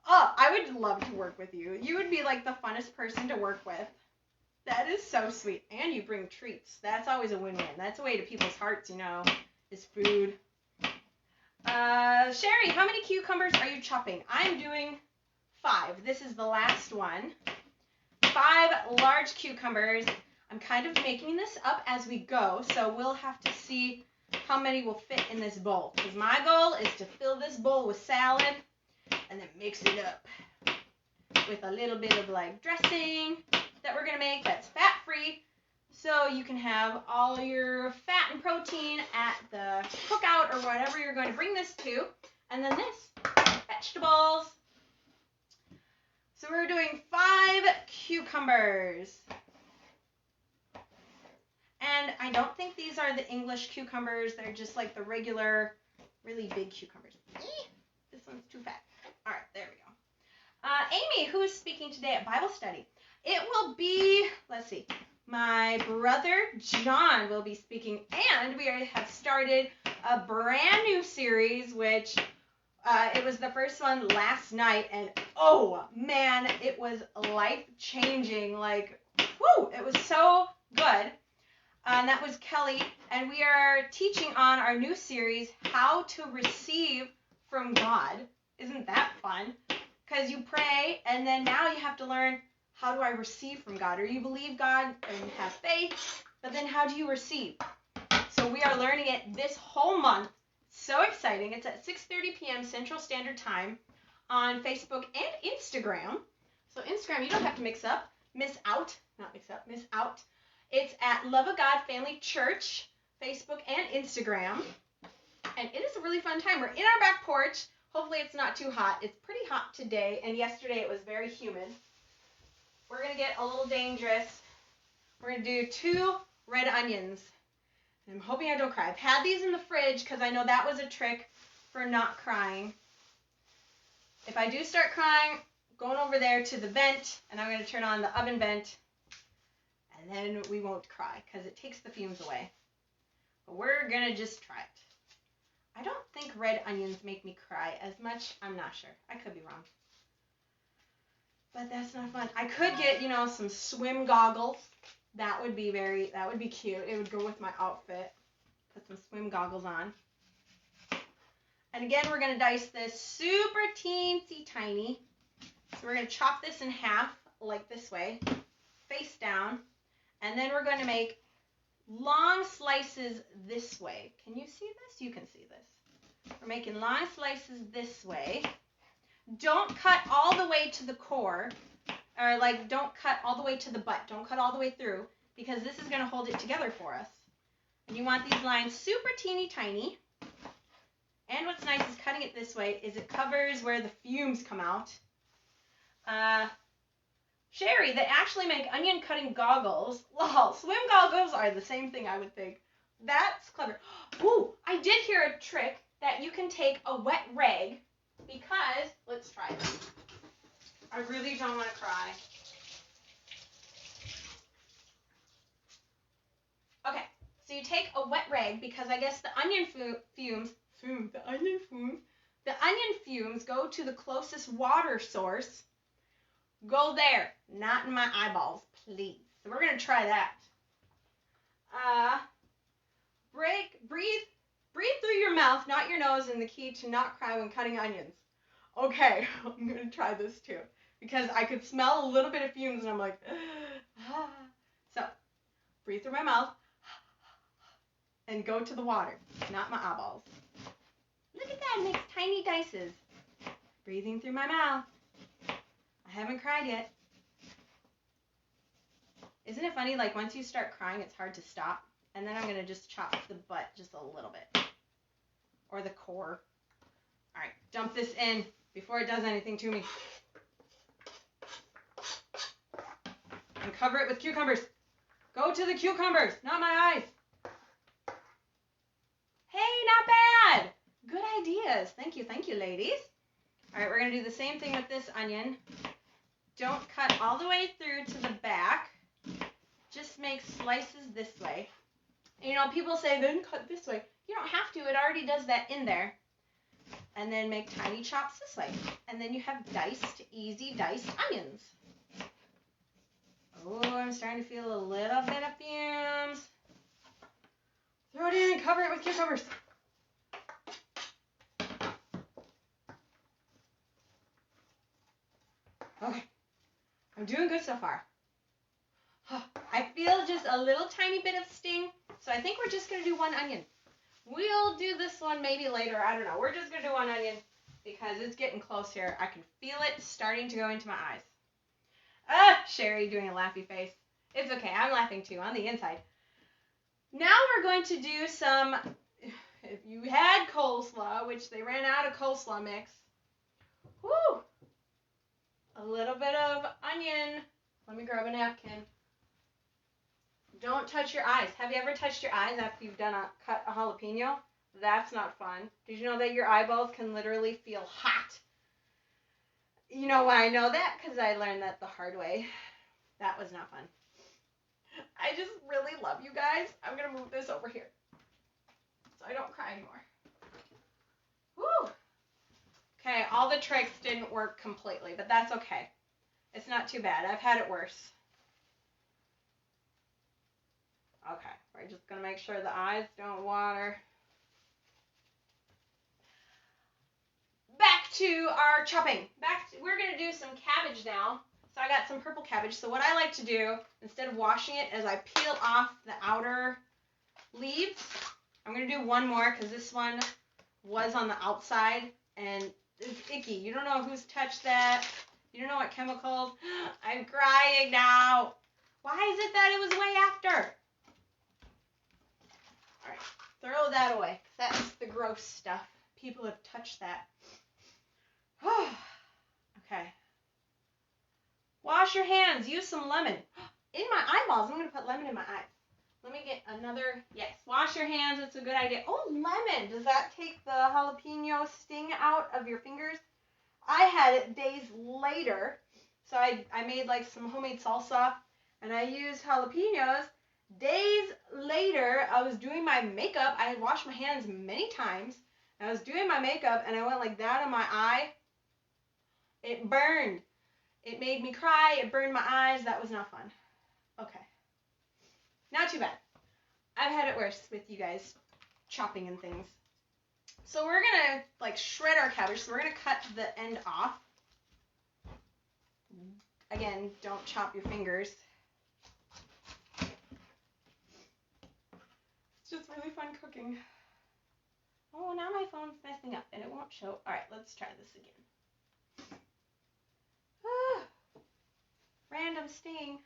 Oh, I would love to work with you. You would be like the funnest person to work with. That is so sweet. And you bring treats. That's always a win-win. That's a way to people's hearts, is food. Sherry, how many cucumbers are you chopping? I'm doing 5. This is the last one. 5 large cucumbers. I'm kind of making this up as we go, so we'll have to see how many will fit in this bowl. Because my goal is to fill this bowl with salad and then mix it up with a little bit of dressing that we're going to make that's fat-free. So you can have all your fat and protein at the cookout or whatever you're going to bring this to. And then this, vegetables. So we're doing 5 cucumbers. And I don't think these are the English cucumbers. They're just like the regular, really big cucumbers. This one's too fat. All right, there we go. Amy, who is speaking today at Bible study? It will be, let's see, my brother John will be speaking, and we have started a brand new series, which it was the first one last night, and oh man, it was life-changing. Whoo, it was so good. And that was Kelly, and we are teaching on our new series, How to Receive from God. Isn't that fun? Because you pray, and then now you have to learn, how do I receive from God? Or you believe God and have faith, but then how do you receive? So we are learning it this whole month. So exciting. It's at 6:30 p.m. Central Standard Time on Facebook and Instagram. So Instagram, you don't have to miss out. It's at Love of God Family Church, Facebook and Instagram. And it is a really fun time. We're in our back porch. Hopefully it's not too hot. It's pretty hot today, and yesterday it was very humid. We're going to get a little dangerous. We're going to do 2 red onions. And I'm hoping I don't cry. I've had these in the fridge because I know that was a trick for not crying. If I do start crying, going over there to the vent, and I'm going to turn on the oven vent, and then we won't cry because it takes the fumes away. But we're going to just try it. I don't think red onions make me cry as much. I'm not sure. I could be wrong. But that's not fun. I could get, some swim goggles. That would be cute. It would go with my outfit. Put some swim goggles on. And again, we're going to dice this super teensy tiny. So we're going to chop this in half like this way, face down. And then we're going to make long slices this way. Can you see this? You can see this. We're making long slices this way. Don't cut all the way to the core, or don't cut all the way to the butt. Don't cut all the way through, because this is going to hold it together for us. And you want these lines super teeny tiny. And what's nice is cutting it this way is it covers where the fumes come out. Sherry, they actually make onion cutting goggles. Lol, swim goggles are the same thing, I would think. That's clever. Ooh, I did hear a trick that you can take a wet rag, because, let's try this. I really don't want to cry. Okay, so you take a wet rag, because I guess the onion fumes go to the closest water source. Go there, not in my eyeballs, please. So we're going to try that. Breathe through your mouth, not your nose, and the key to not cry when cutting onions. Okay, I'm going to try this too, because I could smell a little bit of fumes, and I'm like, ah. So, breathe through my mouth, and go to the water, not my eyeballs. Look at that, it makes tiny dices. Breathing through my mouth. I haven't cried yet. Isn't it funny, once you start crying, it's hard to stop? And then I'm going to just chop the butt just a little bit. Or the core. All right, dump this in before it does anything to me. And cover it with cucumbers. Go to the cucumbers, not my eyes. Hey, not bad. Good ideas. Thank you, ladies. All right, we're going to do the same thing with this onion. Don't cut all the way through to the back. Just make slices this way. And, people say, then cut this way. You don't have to. It already does that in there. And then make tiny chops this way. And then you have easy diced onions. Oh, I'm starting to feel a little bit of fumes. Throw it in and cover it with cucumbers. Okay, I'm doing good so far. I feel just a little tiny bit of sting, so I think we're just going to do one onion. We'll do this one maybe later. I don't know. We're just going to do one onion because it's getting close here. I can feel it starting to go into my eyes. Sherry doing a laughy face. It's okay. I'm laughing too on the inside. Now we're going to do some, if you had coleslaw, which they ran out of coleslaw mix. Woo! A little bit of onion. Let me grab a napkin. Don't touch your eyes. Have you ever touched your eyes after you've cut a jalapeno? That's not fun. Did you know that your eyeballs can literally feel hot? You know why I know that? Because I learned that the hard way. That was not fun. I just really love you guys. I'm going to move this over here so I don't cry anymore. Woo! Okay, all the tricks didn't work completely, but that's okay. It's not too bad. I've had it worse. Okay, we're just going to make sure the eyes don't water. Back to our chopping. We're going to do some cabbage now. So I got some purple cabbage. So what I like to do, instead of washing it, is I peel off the outer leaves. I'm going to do one more because this one was on the outside and it's icky. You don't know who's touched that. You don't know what chemicals. I'm crying now. Why is it that it was way after? All right, throw that away. That's the gross stuff. People have touched that. Okay. Wash your hands. Use some lemon. In my eyeballs. I'm going to put lemon in my eyes. Let me get another. Yes. Wash your hands. It's a good idea. Oh, lemon. Does that take the jalapeno sting out of your fingers? I had it days later. So I made like some homemade salsa. And I used jalapenos. Days later, I was doing my makeup. I had washed my hands many times. I was doing my makeup. And I went like that on my eye. It burned. It made me cry. It burned my eyes. That was not fun. Okay. Not too bad. I've had it worse with you guys chopping and things. So we're going to like shred our cabbage. So we're going to cut the end off. Again, don't chop your fingers. It's just really fun cooking. Oh, now my phone's messing up and it won't show. All right, let's try this again. Random sting.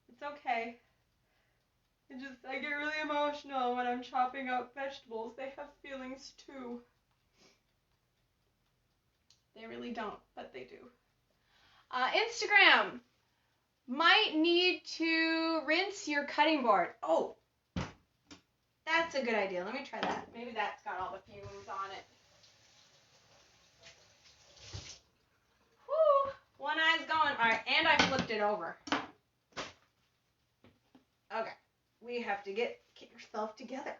It's okay. I get really emotional when I'm chopping up vegetables. They have feelings too. They really don't, but they do. Instagram. Might need to rinse your cutting board. Oh, that's a good idea. Let me try that. Maybe that's got all the fumes on it. Whew. One eye's going. All right, and I flipped it over. Okay, we have to get yourself together.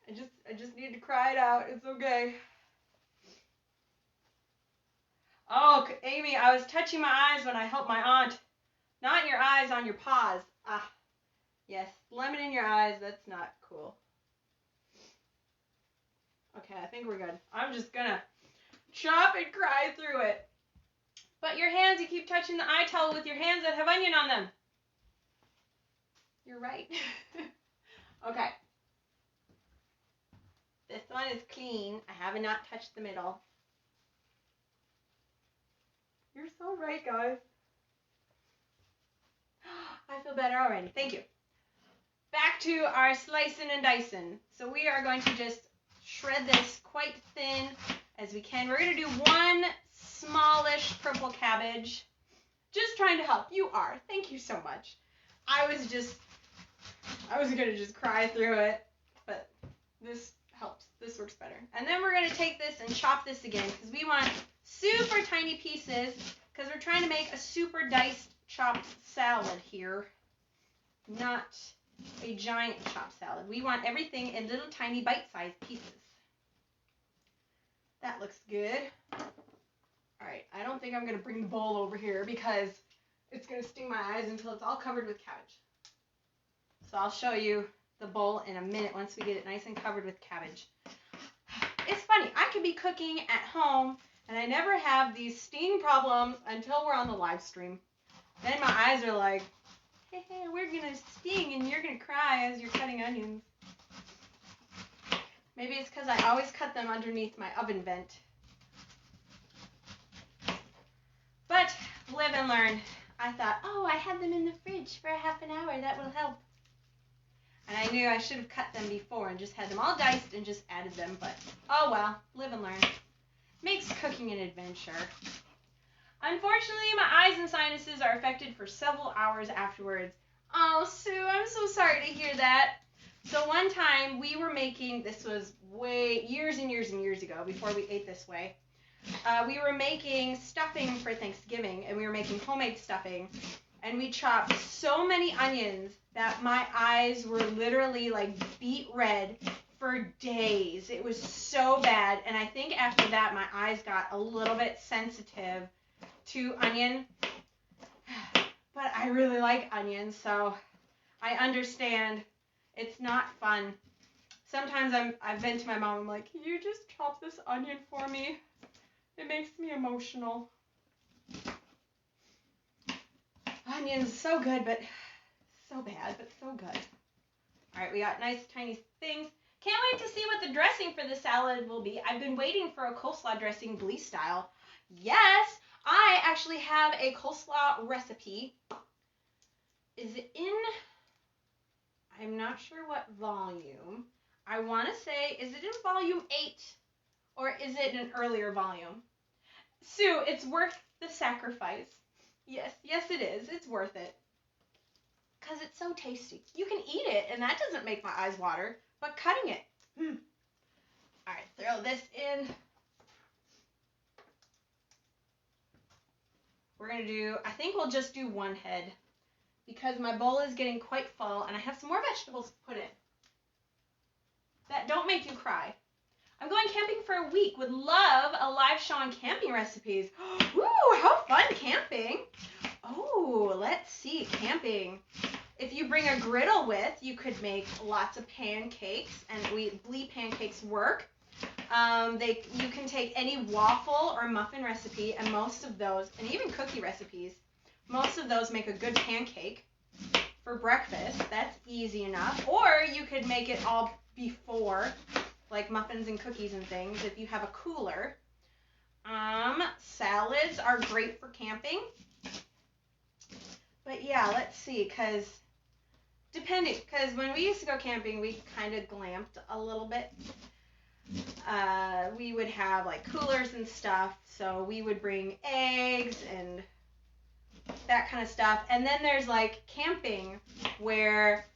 I just need to cry it out. It's okay. Oh, Amy, I was touching my eyes when I helped my aunt. Not in your eyes, on your paws. Ah, yes, lemon in your eyes. That's not cool. Okay, I think we're good. I'm just gonna chop and cry through it. But your hands, you keep touching the eye towel with your hands that have onion on them. You're right. Okay. This one is clean. I have not touched the middle. You're so right, guys. I feel better already. Thank you. Back to our slicing and dicing. So we are going to just shred this quite thin as we can. We're going to do one smallish purple cabbage. Just trying to help. You are. Thank you so much. I was going to just cry through it, but this helps. This works better. And then we're going to take this and chop this again because we want super tiny pieces because we're trying to make a super diced chopped salad here, not a giant chopped salad. We want everything in little tiny bite-sized pieces. That looks good. Alright, I don't think I'm going to bring the bowl over here because it's going to sting my eyes until it's all covered with cabbage. So I'll show you the bowl in a minute once we get it nice and covered with cabbage. It's funny, I could be cooking at home and I never have these sting problems until we're on the live stream. Then my eyes are like, hey, we're going to sting and you're going to cry as you're cutting onions. Maybe it's because I always cut them underneath my oven vent. But live and learn. I thought, oh, I had them in the fridge for a half an hour. That will help. And I knew I should have cut them before and just had them all diced and just added them. But, oh well, live and learn. Makes cooking an adventure. Unfortunately, my eyes and sinuses are affected for several hours afterwards. Oh, Sue, I'm so sorry to hear that. So one time we were making, this was years and years and years ago before we ate this way. We were making stuffing for Thanksgiving, and we were making homemade stuffing, and we chopped so many onions that my eyes were literally like beet red for days. It was so bad, and I think after that my eyes got a little bit sensitive to onion, but I really like onions, so I understand. It's not fun. Sometimes I've been to my mom, I'm like, can you just chop this onion for me? It makes me emotional. Onions, so good, but so bad, but so good. All right, we got nice tiny things. Can't wait to see what the dressing for the salad will be. I've been waiting for a coleslaw dressing Blee style. Yes, I actually have a coleslaw recipe. Is it in, I'm not sure what volume. I want to say, is it in volume 8 or is it in an earlier volume? Sue, it's worth the sacrifice. Yes, it is. It's worth it. Because it's so tasty. You can eat it, and that doesn't make my eyes water, but cutting it. All right, throw this in. We're going to do, I think we'll just do one head because my bowl is getting quite full, and I have some more vegetables to put in that don't make you cry. I'm going camping for a week. Would love a live show on camping recipes. Ooh, how fun camping. Oh, let's see, camping. If you bring a griddle with, you could make lots of pancakes, and Blee pancakes work. You can take any waffle or muffin recipe, and most of those, and even cookie recipes, most of those make a good pancake for breakfast. That's easy enough. Or you could make it all before, like muffins and cookies and things, if you have a cooler. Salads are great for camping. But yeah, let's see, because when we used to go camping, we kind of glamped a little bit. We would have like coolers and stuff, so we would bring eggs and that kind of stuff. And then there's like camping where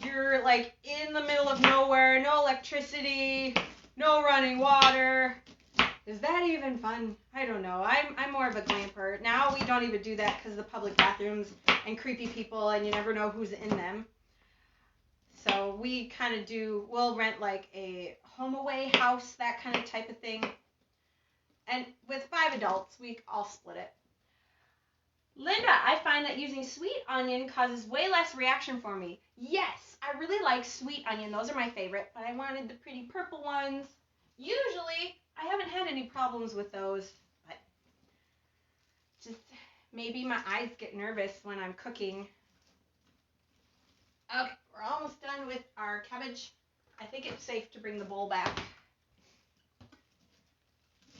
you're like in the middle of nowhere, no electricity, no running water. Is that even fun? I don't know. I'm more of a glamper. Now we don't even do that because of the public bathrooms and creepy people, and you never know who's in them. So we kind of we'll rent like a home away house, that kind of type of thing. And with 5 adults, we all split it. Linda, I find that using sweet onion causes way less reaction for me. Yes, I really like sweet onion. Those are my favorite, but I wanted the pretty purple ones. Usually, I haven't had any problems with those, but just maybe my eyes get nervous when I'm cooking. Okay, we're almost done with our cabbage. I think it's safe to bring the bowl back.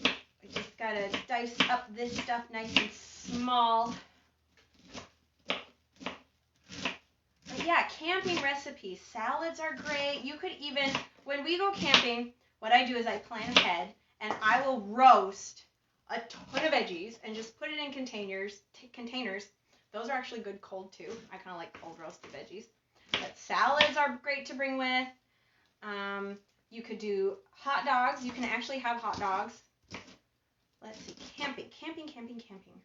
I just gotta dice up this stuff nice and small. But yeah, camping recipes. Salads are great. You could even, when we go camping, what I do is I plan ahead and I will roast a ton of veggies and just put it in containers. Those are actually good cold too. I kind of like cold roasted veggies. But salads are great to bring with. You could do hot dogs. You can actually have hot dogs. Let's see, camping.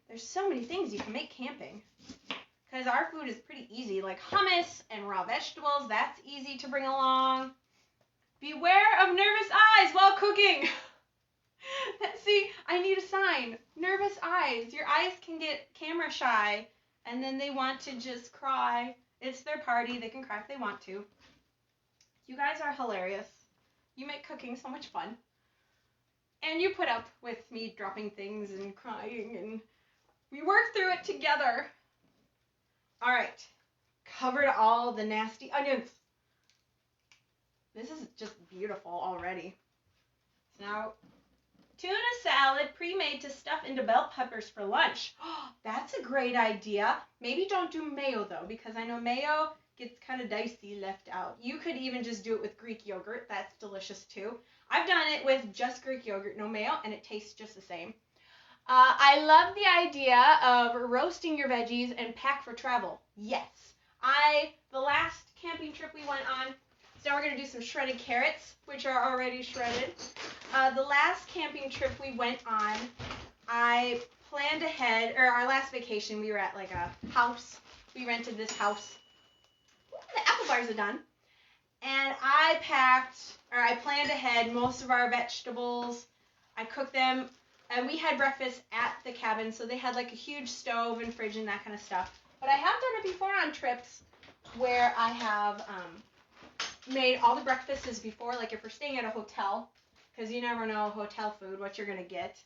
There's so many things you can make camping. Because our food is pretty easy, like hummus and raw vegetables. That's easy to bring along. Beware of nervous eyes while cooking. See, I need a sign. Nervous eyes. Your eyes can get camera shy, and then they want to just cry. It's their party. They can cry if they want to. You guys are hilarious. You make cooking so much fun. And you put up with me dropping things and crying, and we work through it together. All right. Covered all the nasty onions. This is just beautiful already. So now, tuna salad pre-made to stuff into bell peppers for lunch. Oh, that's a great idea. Maybe don't do mayo, though, because I know mayo gets kind of dicey left out. You could even just do it with Greek yogurt. That's delicious, too. I've done it with just Greek yogurt, no mayo, and it tastes just the same. I love the idea of roasting your veggies and pack for travel. Yes. The last camping trip we went on, so now we're going to do some shredded carrots, which are already shredded. The last camping trip we went on, I planned ahead, or our last vacation, we were at like a house. We rented this house. The apple bars are done. And I planned ahead most of our vegetables. I cooked them, and we had breakfast at the cabin, so they had like a huge stove and fridge and that kind of stuff. But I have done it before on trips where I have made all the breakfasts before, like if we're staying at a hotel, because you never know hotel food, what you're going to get.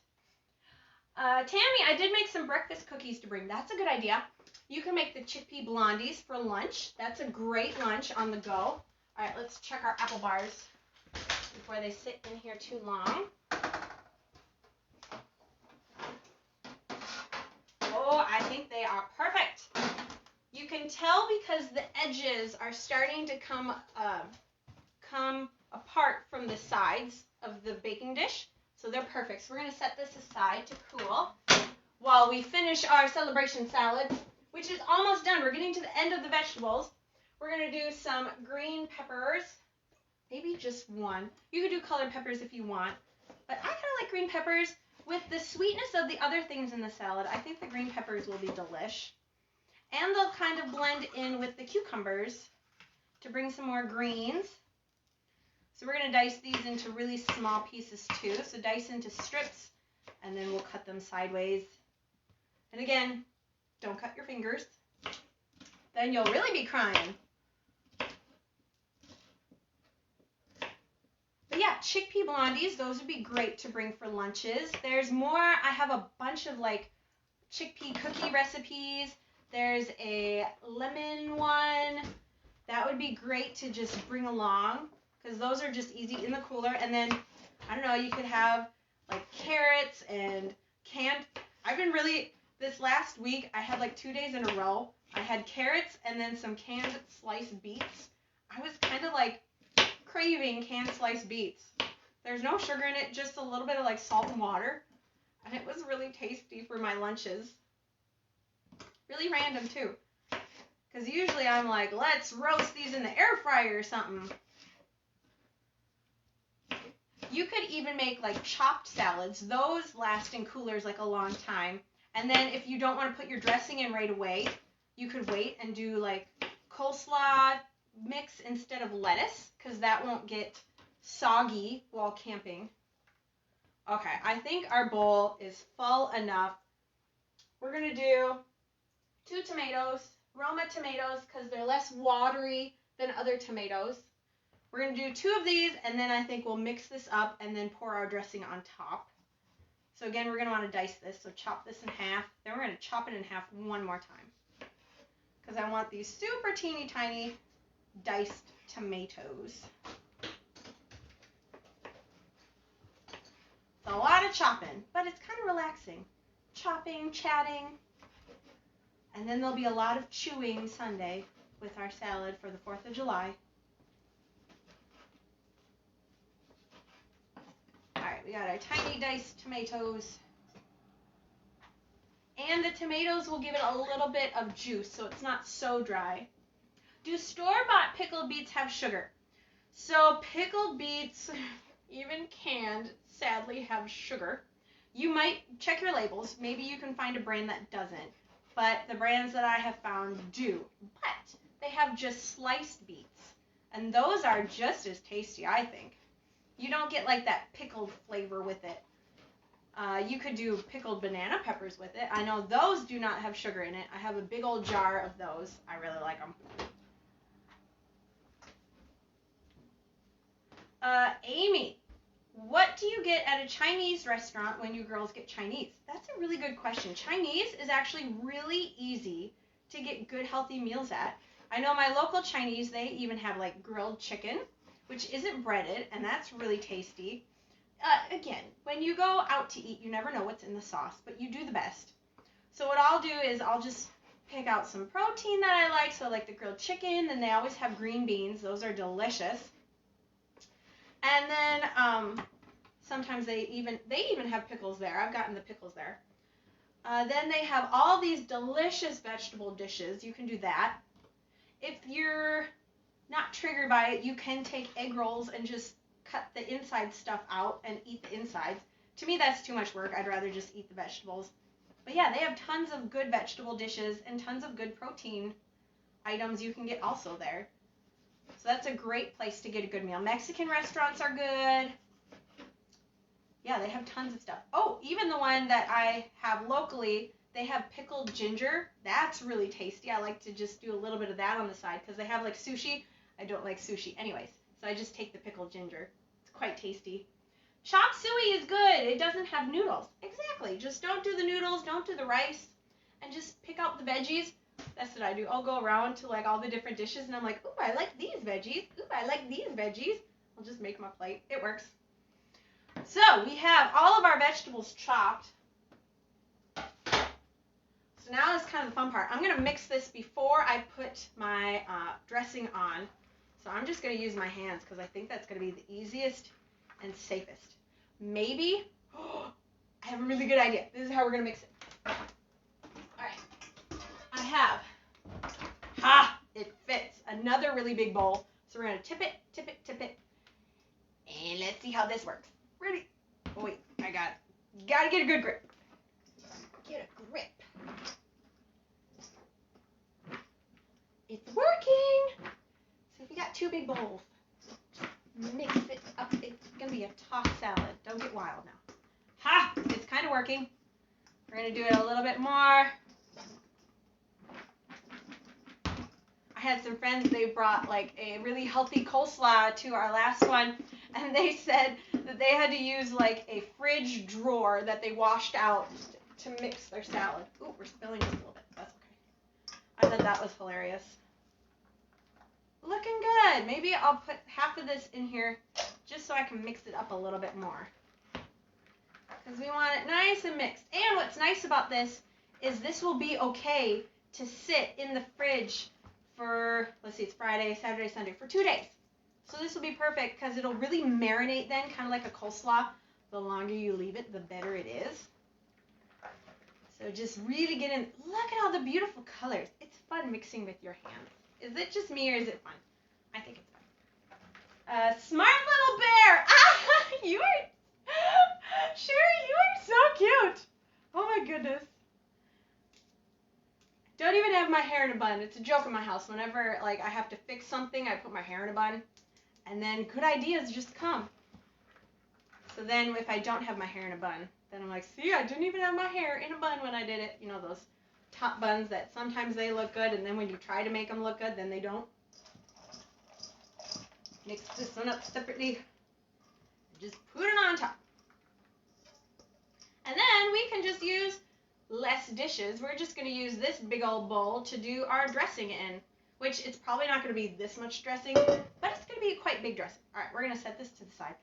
Tammy, I did make some breakfast cookies to bring. That's a good idea. You can make the chickpea blondies for lunch. That's a great lunch on the go. All right, let's check our apple bars before they sit in here too long. Oh, I think they are perfect. You can tell because the edges are starting to come apart from the sides of the baking dish. So they're perfect. So we're going to set this aside to cool while we finish our celebration salad, which is almost done. We're getting to the end of the vegetables. We're going to do some green peppers, maybe just one. You could do colored peppers if you want, but I kind of like green peppers. With the sweetness of the other things in the salad, I think the green peppers will be delish. And they'll kind of blend in with the cucumbers to bring some more greens. So we're going to dice these into really small pieces too. So dice into strips, and then we'll cut them sideways. And again, don't cut your fingers. Then you'll really be crying. But yeah, chickpea blondies, those would be great to bring for lunches. There's more. I have a bunch of like chickpea cookie recipes. There's a lemon one. That would be great to just bring along because those are just easy in the cooler. And then, I don't know, you could have like carrots and canned. This last week, I had like 2 days in a row. I had carrots and then some canned sliced beets. I was kind of like craving canned sliced beets. There's no sugar in it, just a little bit of like salt and water. And it was really tasty for my lunches. Really random too. Because usually I'm like, let's roast these in the air fryer or something. You could even make like chopped salads. Those last in coolers like a long time. And then if you don't want to put your dressing in right away, you could wait and do like coleslaw mix instead of lettuce, because that won't get soggy while camping. Okay, I think our bowl is full enough. We're going to do 2 tomatoes, Roma tomatoes, because they're less watery than other tomatoes. We're going to do 2 of these, and then I think we'll mix this up and then pour our dressing on top. So again, we're going to want to dice this, so chop this in half. Then we're going to chop it in half one more time, because I want these super teeny tiny diced tomatoes. It's a lot of chopping, but it's kind of relaxing. Chopping, chatting, and then there'll be a lot of chewing Sunday with our salad for the 4th of July. Alright, we got our tiny diced tomatoes. And the tomatoes will give it a little bit of juice, so it's not so dry. Do store-bought pickled beets have sugar? So pickled beets, even canned, sadly have sugar. You might check your labels. Maybe you can find a brand that doesn't. But the brands that I have found do. But they have just sliced beets. And those are just as tasty, I think. You don't get like that pickled flavor with it. You could do pickled banana peppers with it. I know those do not have sugar in it. I have a big old jar of those. I really like them. Amy, what do you get at a Chinese restaurant when you girls get Chinese? That's a really good question. Chinese is actually really easy to get good healthy meals at. I know my local Chinese, they even have like grilled chicken, which isn't breaded, and that's really tasty. Again, when you go out to eat, you never know what's in the sauce, but you do the best. So what I'll do is I'll just pick out some protein that I like, so like the grilled chicken, and they always have green beans. Those are delicious. And then sometimes they even have pickles there. I've gotten the pickles there. Then they have all these delicious vegetable dishes. You can do that. If you're not triggered by it, you can take egg rolls and just cut the inside stuff out and eat the insides. To me, that's too much work. I'd rather just eat the vegetables. But yeah, they have tons of good vegetable dishes and tons of good protein items you can get also there. So that's a great place to get a good meal. Mexican restaurants are good. Yeah, they have tons of stuff. Oh, even the one that I have locally, they have pickled ginger. That's really tasty. I like to just do a little bit of that on the side because they have like sushi. I don't like sushi anyways, so I just take the pickled ginger. It's quite tasty. Chop suey is good. It doesn't have noodles. Exactly. Just don't do the noodles, don't do the rice, and just pick out the veggies. That's what I do. I'll go around to like all the different dishes and I'm like, ooh, I like these veggies. Ooh, I like these veggies. I'll just make my plate. It works. So we have all of our vegetables chopped. So now is kind of the fun part. I'm going to mix this before I put my dressing on. So I'm just going to use my hands because I think that's going to be the easiest and safest. Maybe, I have a really good idea. This is how we're going to mix it. All right. I have, it fits, another really big bowl. So we're going to tip it, tip it, tip it. And let's see how this works. Ready? Oh, wait, I got it. Got to get a good grip. Get a grip. It's working. So if you got two big bowls, mix it up. It's going to be a tossed salad. Don't get wild now. It's kind of working. We're going to do it a little bit more. I had some friends, they brought like a really healthy coleslaw to our last one, and they said that they had to use like a fridge drawer that they washed out to mix their salad. Ooh, we're spilling just a little bit. That's okay. I thought that was hilarious. Looking good. Maybe I'll put half of this in here just so I can mix it up a little bit more. Because we want it nice and mixed. And what's nice about this is this will be okay to sit in the fridge for, let's see, it's Friday, Saturday, Sunday, for 2 days. So this will be perfect because it'll really marinate then, kind of like a coleslaw. The longer you leave it, the better it is. So just really get in. Look at all the beautiful colors. It's fun mixing with your hands. Is it just me or is it fun? I think it's fun. Smart little bear. You are, Sherry, you are so cute. Oh my goodness. Don't even have my hair in a bun. It's a joke in my house. Whenever like I have to fix something, I put my hair in a bun. And then good ideas just come. So then if I don't have my hair in a bun, then I'm like, see, I didn't even have my hair in a bun when I did it. You know, those top buns that sometimes they look good, and then when you try to make them look good, then they don't. Mix this one up separately. Just put it on top. And then we can just use less dishes. We're just going to use this big old bowl to do our dressing in, which it's probably not going to be this much dressing, but it's going to be quite big dressing. All right, we're going to set this to the side.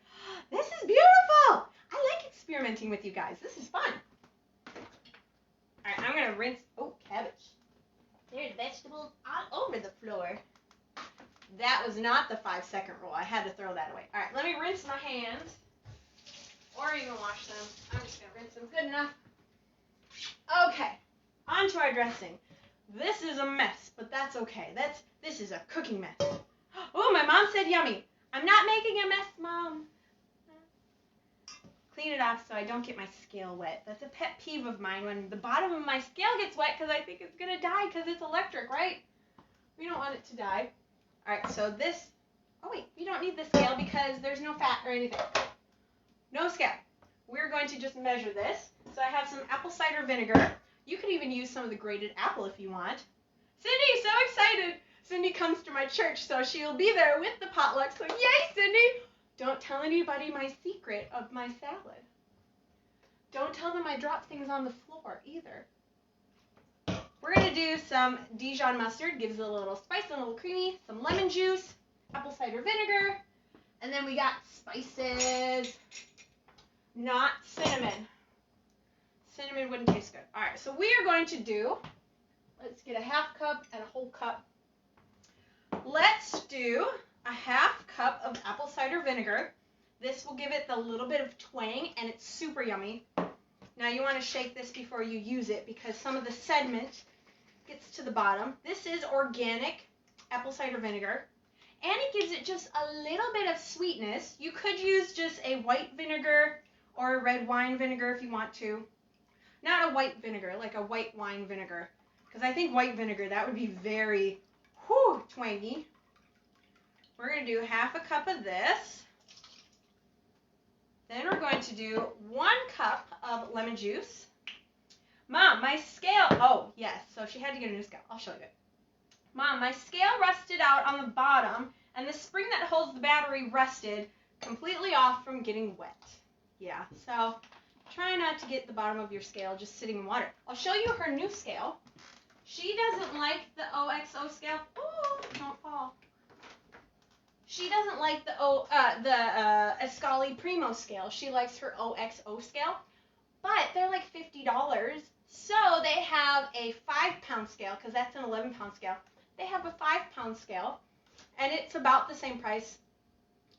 This is beautiful. I like experimenting with you guys. This is fun. All right, I'm going to rinse. Oh, cabbage. There's vegetables all over the floor. That was not the 5-second rule. I had to throw that away. All right, let me rinse my hands, or even wash them. I'm just going to rinse them. Good enough. Okay, on to our dressing. This is a mess, but that's okay. This is a cooking mess. Oh, my mom said yummy. I'm not making a mess, Mom. Clean it off so I don't get my scale wet. That's a pet peeve of mine when the bottom of my scale gets wet because I think it's going to die because it's electric, right? We don't want it to die. All right, so this, oh wait, we don't need the scale because there's no fat or anything. No scale. we're going to just measure this. So I have some apple cider vinegar. You could even use some of the grated apple if you want. Cindy, so excited. Cindy comes to my church, so she'll be there with the potluck. So yay, Cindy. Don't tell anybody my secret of my salad. Don't tell them I dropped things on the floor either. We're going to do some Dijon mustard. Gives it a little spice and a little creamy. Some lemon juice, apple cider vinegar. And then we got spices, not cinnamon. Cinnamon wouldn't taste good. All right, so we are going to do, let's get a half cup and a whole cup. Let's do a half cup of apple cider vinegar. This will give it the little bit of twang, and it's super yummy. Now you want to shake this before you use it because some of the sediment gets to the bottom. This is organic apple cider vinegar, and it gives it just a little bit of sweetness. You could use just a white vinegar or a red wine vinegar if you want to. Not a white vinegar, like a white wine vinegar, because I think white vinegar, that would be very twangy. We're going to do half a cup of this. Then we're going to do 1 cup of lemon juice. Mom, my scale, oh yes, so she had to get a new scale. I'll show you. Mom, my scale rusted out on the bottom, and the spring that holds the battery rusted completely off from getting wet. Yeah, so try not to get the bottom of your scale just sitting in water. I'll show you her new scale. She doesn't like the OXO scale. Oh, don't fall. She doesn't like the Escali Primo scale. She likes her OXO scale, but they're like $50. So they have a 5-pound scale, because that's an 11-pound scale. They have a 5-pound scale, and it's about the same price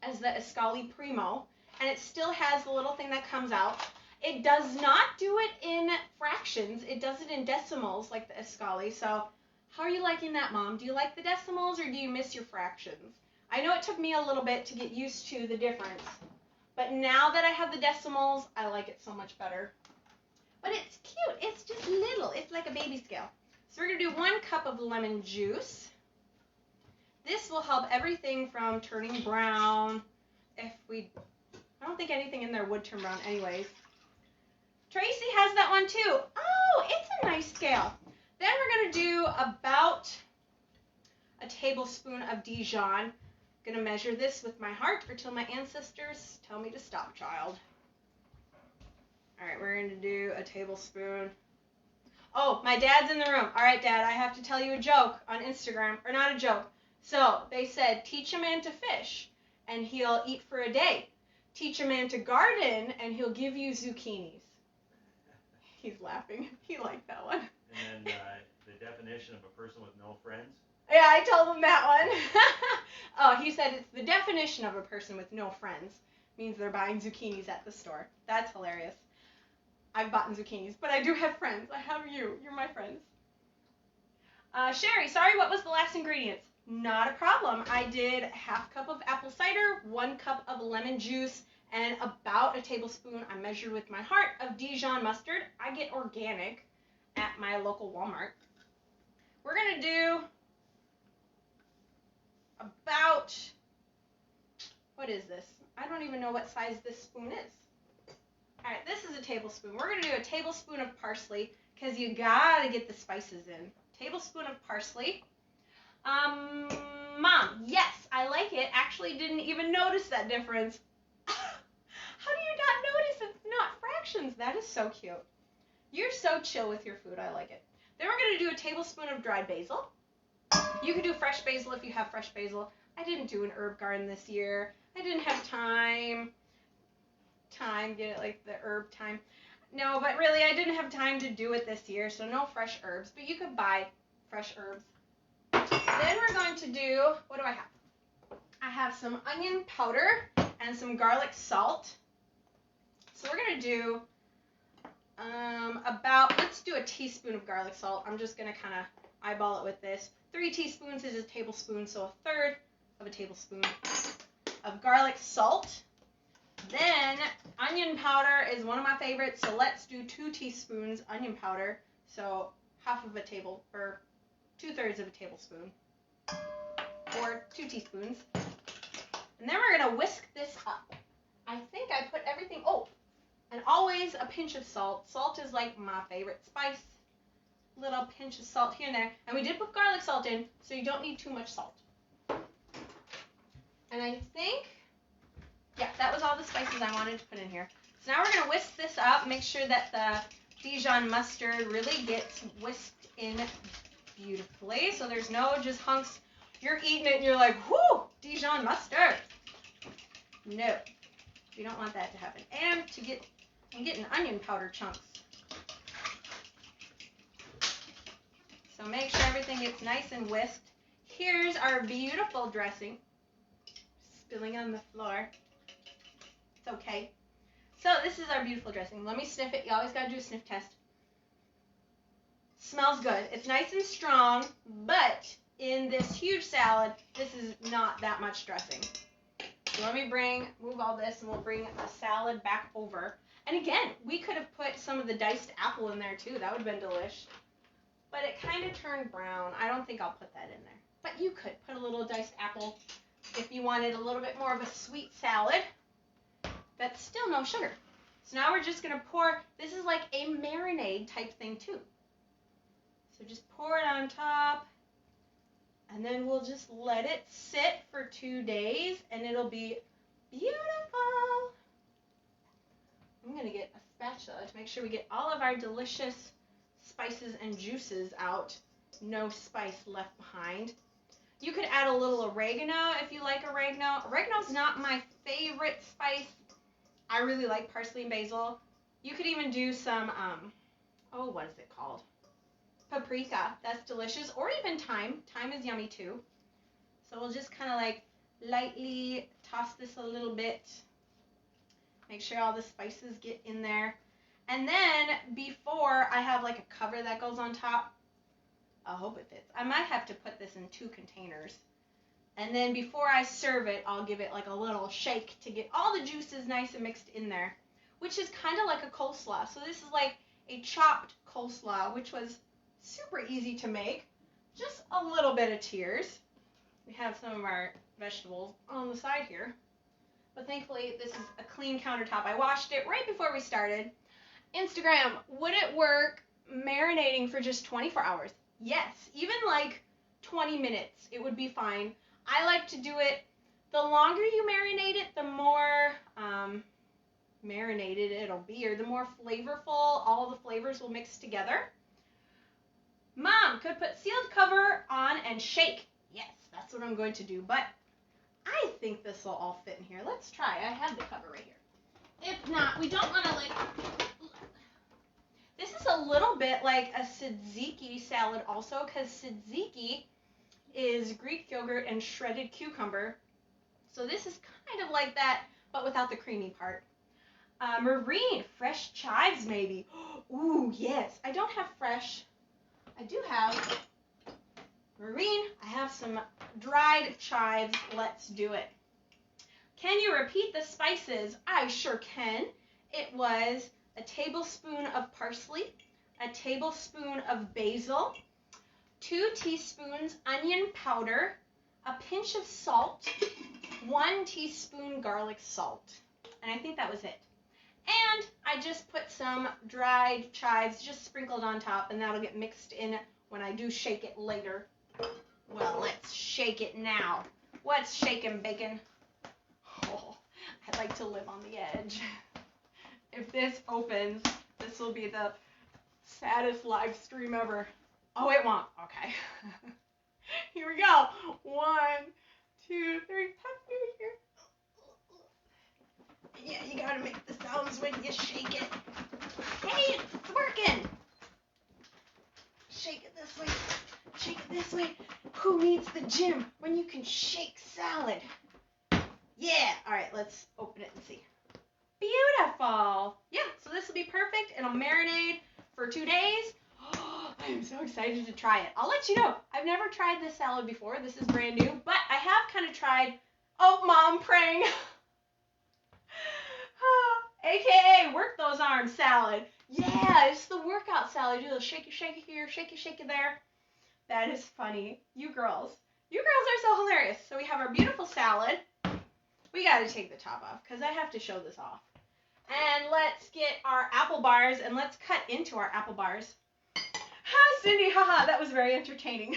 as the Escali Primo, and it still has the little thing that comes out. It does not do it in fractions. It does it in decimals like the Escali. So how are you liking that, Mom? Do you like the decimals or do you miss your fractions? I know it took me a little bit to get used to the difference, but now that I have the decimals, I like it so much better. But it's cute. It's just little. It's like a baby scale. So we're going to do 1 cup of lemon juice. This will help everything from turning brown. I don't think anything in there would turn brown anyways. Tracy has that one too. Oh, it's a nice scale. Then we're going to do about a tablespoon of Dijon. I'm going to measure this with my heart until my ancestors tell me to stop, child. All right, we're going to do a tablespoon. Oh, my dad's in the room. All right, Dad, I have to tell you a joke on Instagram. Or not a joke. So they said, teach a man to fish, and he'll eat for a day. Teach a man to garden, and he'll give you zucchinis. He's laughing. He liked that one. And then the definition of a person with no friends? Yeah, I told him that one. Oh, he said it's the definition of a person with no friends. Means they're buying zucchinis at the store. That's hilarious. I've bought zucchinis, but I do have friends. I have you. You're my friends. Sherry, sorry, what was the last ingredients? Not a problem. I did half cup of apple cider, 1 cup of lemon juice, and about a tablespoon, I measured with my heart, of Dijon mustard. I get organic at my local Walmart. We're going to do about, what is this? I don't even know what size this spoon is. All right, this is a tablespoon. We're going to do a tablespoon of parsley because you got to get the spices in. Tablespoon of parsley. Mom, yes, I like it. Actually didn't even notice that difference. How do you not notice it's not fractions? That is so cute. You're so chill with your food. I like it. Then we're going to do a tablespoon of dried basil. You can do fresh basil if you have fresh basil. I didn't do an herb garden this year. I didn't have time, get it like the herb time. No, but really I didn't have time to do it this year, so no fresh herbs, but you could buy fresh herbs. Then we're going to do, what do I have? I have some onion powder and some garlic salt. So we're going to do let's do a teaspoon of garlic salt. I'm just going to kind of eyeball it with this. 3 teaspoons is a tablespoon, so 1/3 of a tablespoon of garlic salt. Then onion powder is one of my favorites, so let's do 2 teaspoons onion powder. So 2/3 of a tablespoon, or 2 teaspoons. And then we're going to whisk this up. I think I put everything, and always a pinch of salt. Salt is like my favorite spice. Little pinch of salt here and there. And we did put garlic salt in, so you don't need too much salt. And I think, yeah, that was all the spices I wanted to put in here. So now we're going to whisk this up, make sure that the Dijon mustard really gets whisked in beautifully. So there's no just hunks. You're eating it and you're like, whoo, Dijon mustard. No, we don't want that to happen. And I'm getting onion powder chunks. So make sure everything gets nice and whisked. Here's our beautiful dressing. Spilling on the floor. It's okay. So this is our beautiful dressing. Let me sniff it. You always got to do a sniff test. Smells good. It's nice and strong, but in this huge salad, this is not that much dressing. So let me move all this, and we'll bring the salad back over. And again, we could have put some of the diced apple in there too. That would have been delish. But it kind of turned brown. I don't think I'll put that in there. But you could put a little diced apple if you wanted a little bit more of a sweet salad, but still no sugar. So now we're just going to pour. This is like a marinade type thing too. So just pour it on top, and then we'll just let it sit for 2 days, and it'll be beautiful. I'm going to get a spatula to make sure we get all of our delicious spices and juices out. No spice left behind. You could add a little oregano if you like oregano. Oregano's not my favorite spice. I really like parsley and basil. You could even do some, what is it called? Paprika. That's delicious. Or even thyme. Thyme is yummy too. So we'll just kind of like lightly toss this a little bit. Make sure all the spices get in there. And then before, I have like a cover that goes on top. I hope it fits. I might have to put this in 2 containers. And then before I serve it, I'll give it like a little shake to get all the juices nice and mixed in there, which is kind of like a coleslaw. So this is like a chopped coleslaw, which was super easy to make. Just a little bit of tears. We have some of our vegetables on the side here. But thankfully, this is a clean countertop. I washed it right before we started. Instagram, would it work marinating for just 24 hours? Yes, even like 20 minutes, it would be fine. I like to do it, the longer you marinate it, the more marinated it'll be, or the more flavorful, all the flavors will mix together. Mom could put sealed cover on and shake. Yes, that's what I'm going to do, but I think this will all fit in here. Let's try. I have the cover right here. If not, we don't want to like... This is a little bit like a tzatziki salad also, because tzatziki is Greek yogurt and shredded cucumber. So this is kind of like that, but without the creamy part. Marine, fresh chives maybe. Ooh, yes. I don't have fresh. I do have marine. I have some dried chives. Let's do it. Can you repeat the spices? I sure can. It was a tablespoon of parsley, a tablespoon of basil, 2 teaspoons onion powder, a pinch of salt, 1 teaspoon garlic salt. And I think that was it. And I just put some dried chives just sprinkled on top, and that'll get mixed in when I do shake it later. Well, let's shake it now. What's shaking, bacon? Oh, I like to live on the edge. If this opens, this will be the saddest live stream ever. Oh, it won't. Okay. Here we go. 1, 2, 3. Tuck me here. Yeah, you gotta make the sounds when you shake it. Hey, it's working. Shake it this way. Shake it this way. Who needs the gym when you can shake salad? Yeah. All right, let's open it and see. Beautiful. Yeah, so this will be perfect. It'll marinate for 2 days. Oh, I am so excited to try it. I'll let you know. I've never tried this salad before. This is brand new, but I have kind of tried, Mom praying. AKA work those arms salad. Yeah, it's the workout salad. You do the shaky, shaky here, shaky, shaky there. That is funny. You girls are so hilarious. So we have our beautiful salad. We got to take the top off because I have to show this off. And let's get our apple bars and let's cut into our apple bars. Ha, Cindy, haha, that was very entertaining.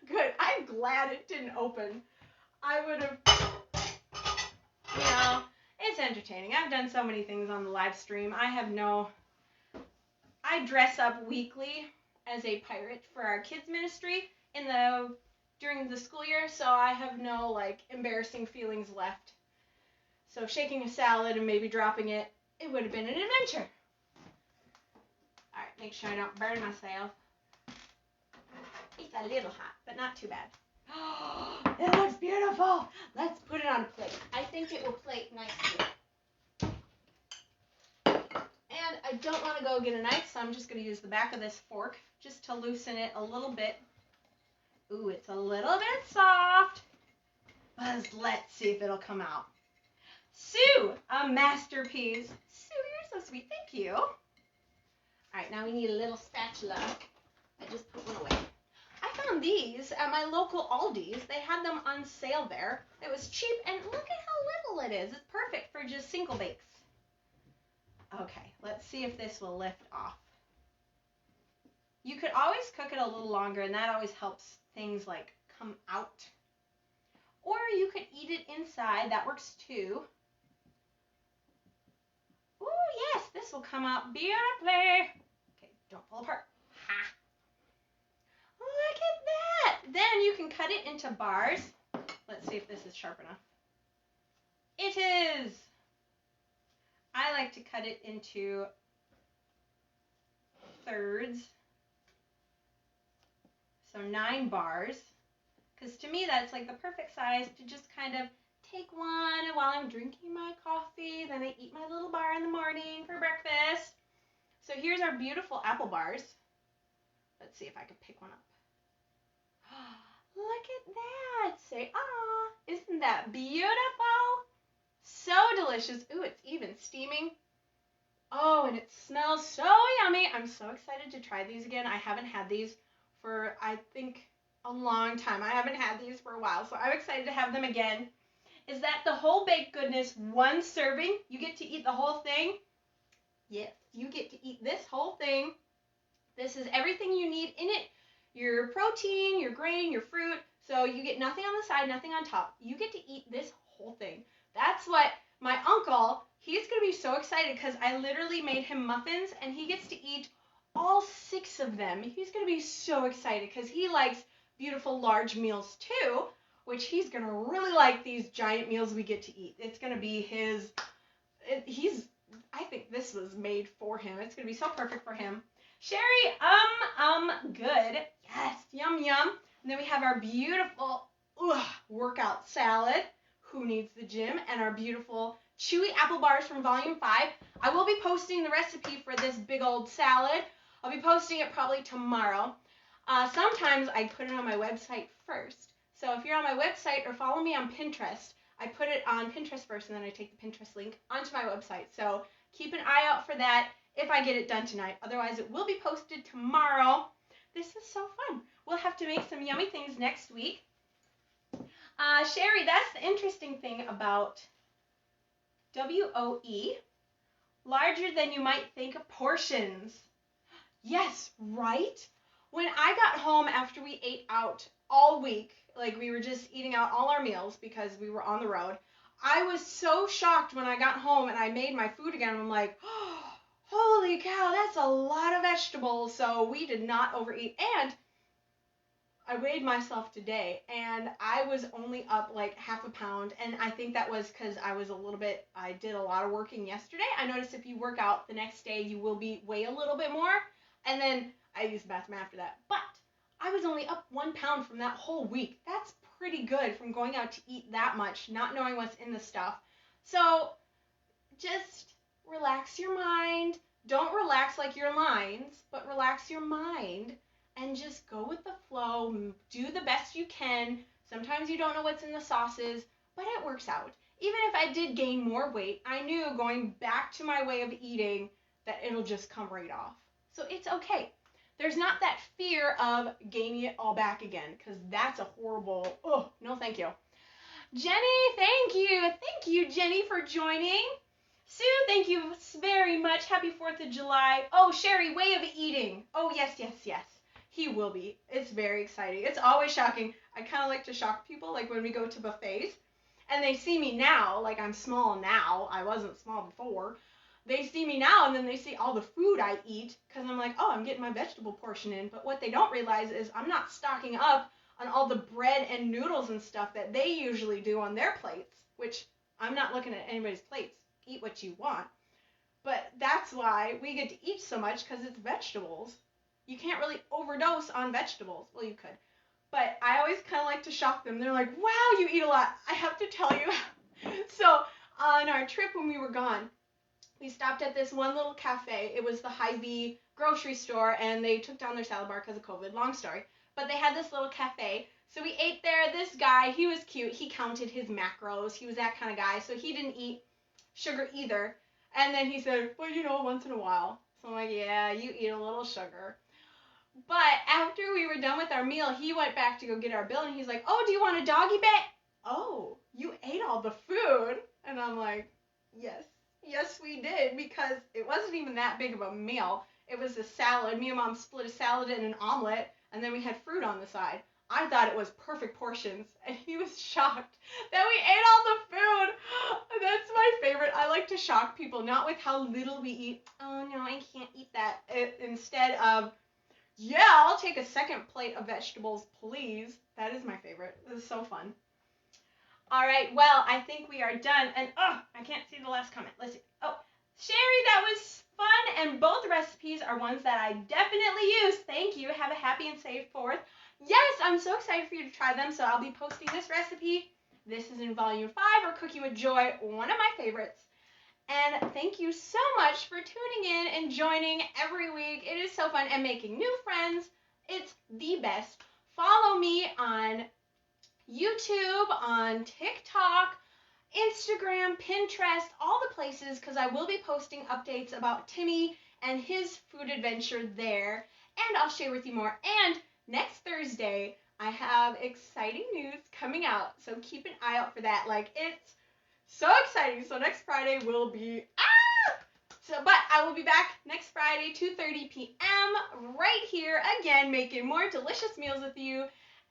Good. I'm glad it didn't open. I would have, it's entertaining. I've done so many things on the live stream. I dress up weekly as a pirate for our kids ministry during the school year, so I have no embarrassing feelings left. So shaking a salad and maybe dropping it, it would have been an adventure. All right, make sure I don't burn myself. It's a little hot, but not too bad. Oh, it looks beautiful. Let's put it on a plate. I think it will plate nicely. And I don't want to go get a knife, so I'm just going to use the back of this fork just to loosen it a little bit. Ooh, it's a little bit soft. But let's see if it'll come out. Sue, a masterpiece. Sue, you're so sweet. Thank you. All right, now we need a little spatula. I just put one away. I found these at my local Aldi's. They had them on sale there. It was cheap, and look at how little it is. It's perfect for just single bakes. Okay, let's see if this will lift off. You could always cook it a little longer, and that always helps things come out. Or you could eat it inside. That works too. Ooh, yes, this will come out beautifully. Okay, don't fall apart. Ha! Look at that! Then you can cut it into bars. Let's see if this is sharp enough. It is! I like to cut it into thirds. So 9 bars. Because to me, that's the perfect size to just kind of take one while I'm drinking my coffee. Then I eat my little bar in the morning for breakfast. So here's our beautiful apple bars. Let's see if I can pick one up. Look at that. Say, ah, isn't that beautiful? So delicious. Ooh, it's even steaming. Oh, and it smells so yummy. I'm so excited to try these again. I haven't had these for, I think, a long time. I haven't had these for a while, so I'm excited to have them again. Is that the whole baked goodness, one serving? You get to eat the whole thing? Yes, you get to eat this whole thing. This is everything you need in it. Your protein, your grain, your fruit. So you get nothing on the side, nothing on top. You get to eat this whole thing. That's what my uncle, he's going to be so excited because I literally made him muffins and he gets to eat all 6 of them. He's going to be so excited because he likes beautiful large meals too, which he's going to really like these giant meals we get to eat. It's going to be his, I think this was made for him. It's going to be so perfect for him. Sherry, good. Yes, yum, yum. And then we have our beautiful workout salad. Who needs the gym? And our beautiful Chewy apple bars from Volume 5. I will be posting the recipe for this big old salad. I'll be posting it probably tomorrow. Sometimes I put it on my website first. So if you're on my website or follow me on Pinterest, I put it on Pinterest first and then I take the Pinterest link onto my website. So keep an eye out for that if I get it done tonight. Otherwise, it will be posted tomorrow. This is so fun. We'll have to make some yummy things next week. Sherry, that's the interesting thing about WOE, larger than you might think portions. Yes, right? When I got home after we ate out all week, we were just eating out all our meals because we were on the road, I was so shocked when I got home and I made my food again. I'm like, oh, holy cow, that's a lot of vegetables. So we did not overeat. And I weighed myself today, and I was only up half a pound, and I think that was because I did a lot of working yesterday. I noticed if you work out the next day, you will weigh a little bit more, and then I used the bathroom after that. But I was only up 1 pound from that whole week. That's pretty good from going out to eat that much, not knowing what's in the stuff. So just relax your mind. Don't relax like your lines, but relax your mind. And just go with the flow, do the best you can. Sometimes you don't know what's in the sauces, but it works out. Even if I did gain more weight, I knew going back to my way of eating that it'll just come right off. So it's okay. There's not that fear of gaining it all back again, because that's a horrible, no thank you. Jenny, thank you. Thank you, Jenny, for joining. Sue, thank you very much. Happy 4th of July. Oh, Sherry, way of eating. Oh, yes, yes, yes. He will be. It's very exciting. It's always shocking. I kind of like to shock people, like when we go to buffets, and they see me now, like I'm small now. I wasn't small before. They see me now, and then they see all the food I eat, because I'm like, oh, I'm getting my vegetable portion in. But what they don't realize is I'm not stocking up on all the bread and noodles and stuff that they usually do on their plates, which I'm not looking at anybody's plates. Eat what you want. But that's why we get to eat so much, because it's vegetables. You can't really overdose on vegetables. Well, you could. But I always kind of like to shock them. They're like, wow, you eat a lot. I have to tell you. So on our trip when we were gone, we stopped at this one little cafe. It was the Hy-Vee grocery store, and they took down their salad bar because of COVID. Long story. But they had this little cafe. So we ate there. This guy, he was cute. He counted his macros. He was that kind of guy. So he didn't eat sugar either. And then he said, well, once in a while. So I'm like, yeah, you eat a little sugar. But after we were done with our meal, he went back to go get our bill, and he's like, oh, do you want a doggy bag? Oh, you ate all the food? And I'm like, yes. Yes, we did, because it wasn't even that big of a meal. It was a salad. Me and Mom split a salad and an omelet, and then we had fruit on the side. I thought it was perfect portions, and he was shocked that we ate all the food. That's my favorite. I like to shock people, not with how little we eat. Oh, no, I can't eat that. Instead of, yeah, I'll take a second plate of vegetables, please. That is my favorite. This is so fun. All right, well, I think we are done. And, oh, I can't see the last comment. Let's see. Oh, Sherry, that was fun. And both recipes are ones that I definitely use. Thank you. Have a happy and safe 4th. Yes, I'm so excited for you to try them. So I'll be posting this recipe. This is in Volume 5, or Cooking with Joy, one of my favorites. And thank you so much for tuning in and joining every week. It is so fun, and making new friends. It's the best. Follow me on YouTube, on TikTok, Instagram, Pinterest, all the places, because I will be posting updates about Timmy and his food adventure there, and I'll share with you more. And next Thursday, I have exciting news coming out, so keep an eye out for that. Like, it's so exciting. So next Friday will be, but I will be back next Friday, 2:30 p.m. right here again, making more delicious meals with you.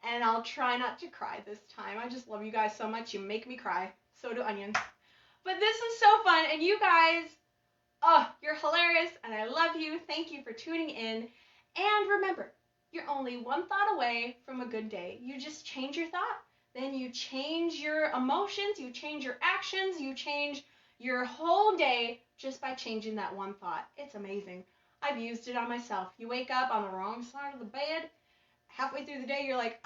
And I'll try not to cry this time. I just love you guys so much. You make me cry. So do onions. But this is so fun. And you guys, oh, you're hilarious. And I love you. Thank you for tuning in. And remember, you're only one thought away from a good day. You just change your thought. Then you change your emotions. You change your actions. You change your whole day just by changing that one thought. It's amazing. I've used it on myself. You wake up on the wrong side of the bed. Halfway through the day, you're like,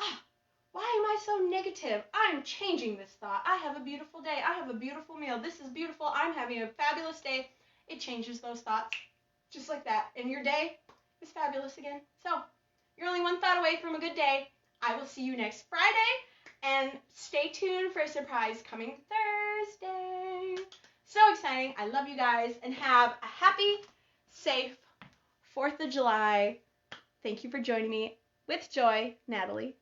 why am I so negative? I'm changing this thought. I have a beautiful day. I have a beautiful meal. This is beautiful. I'm having a fabulous day. It changes those thoughts just like that. And your day is fabulous again. So you're only one thought away from a good day. I will see you next Friday. And stay tuned for a surprise coming Thursday. So exciting. I love you guys. And have a happy, safe 4th of July. Thank you for joining me. With Joy, Natalie.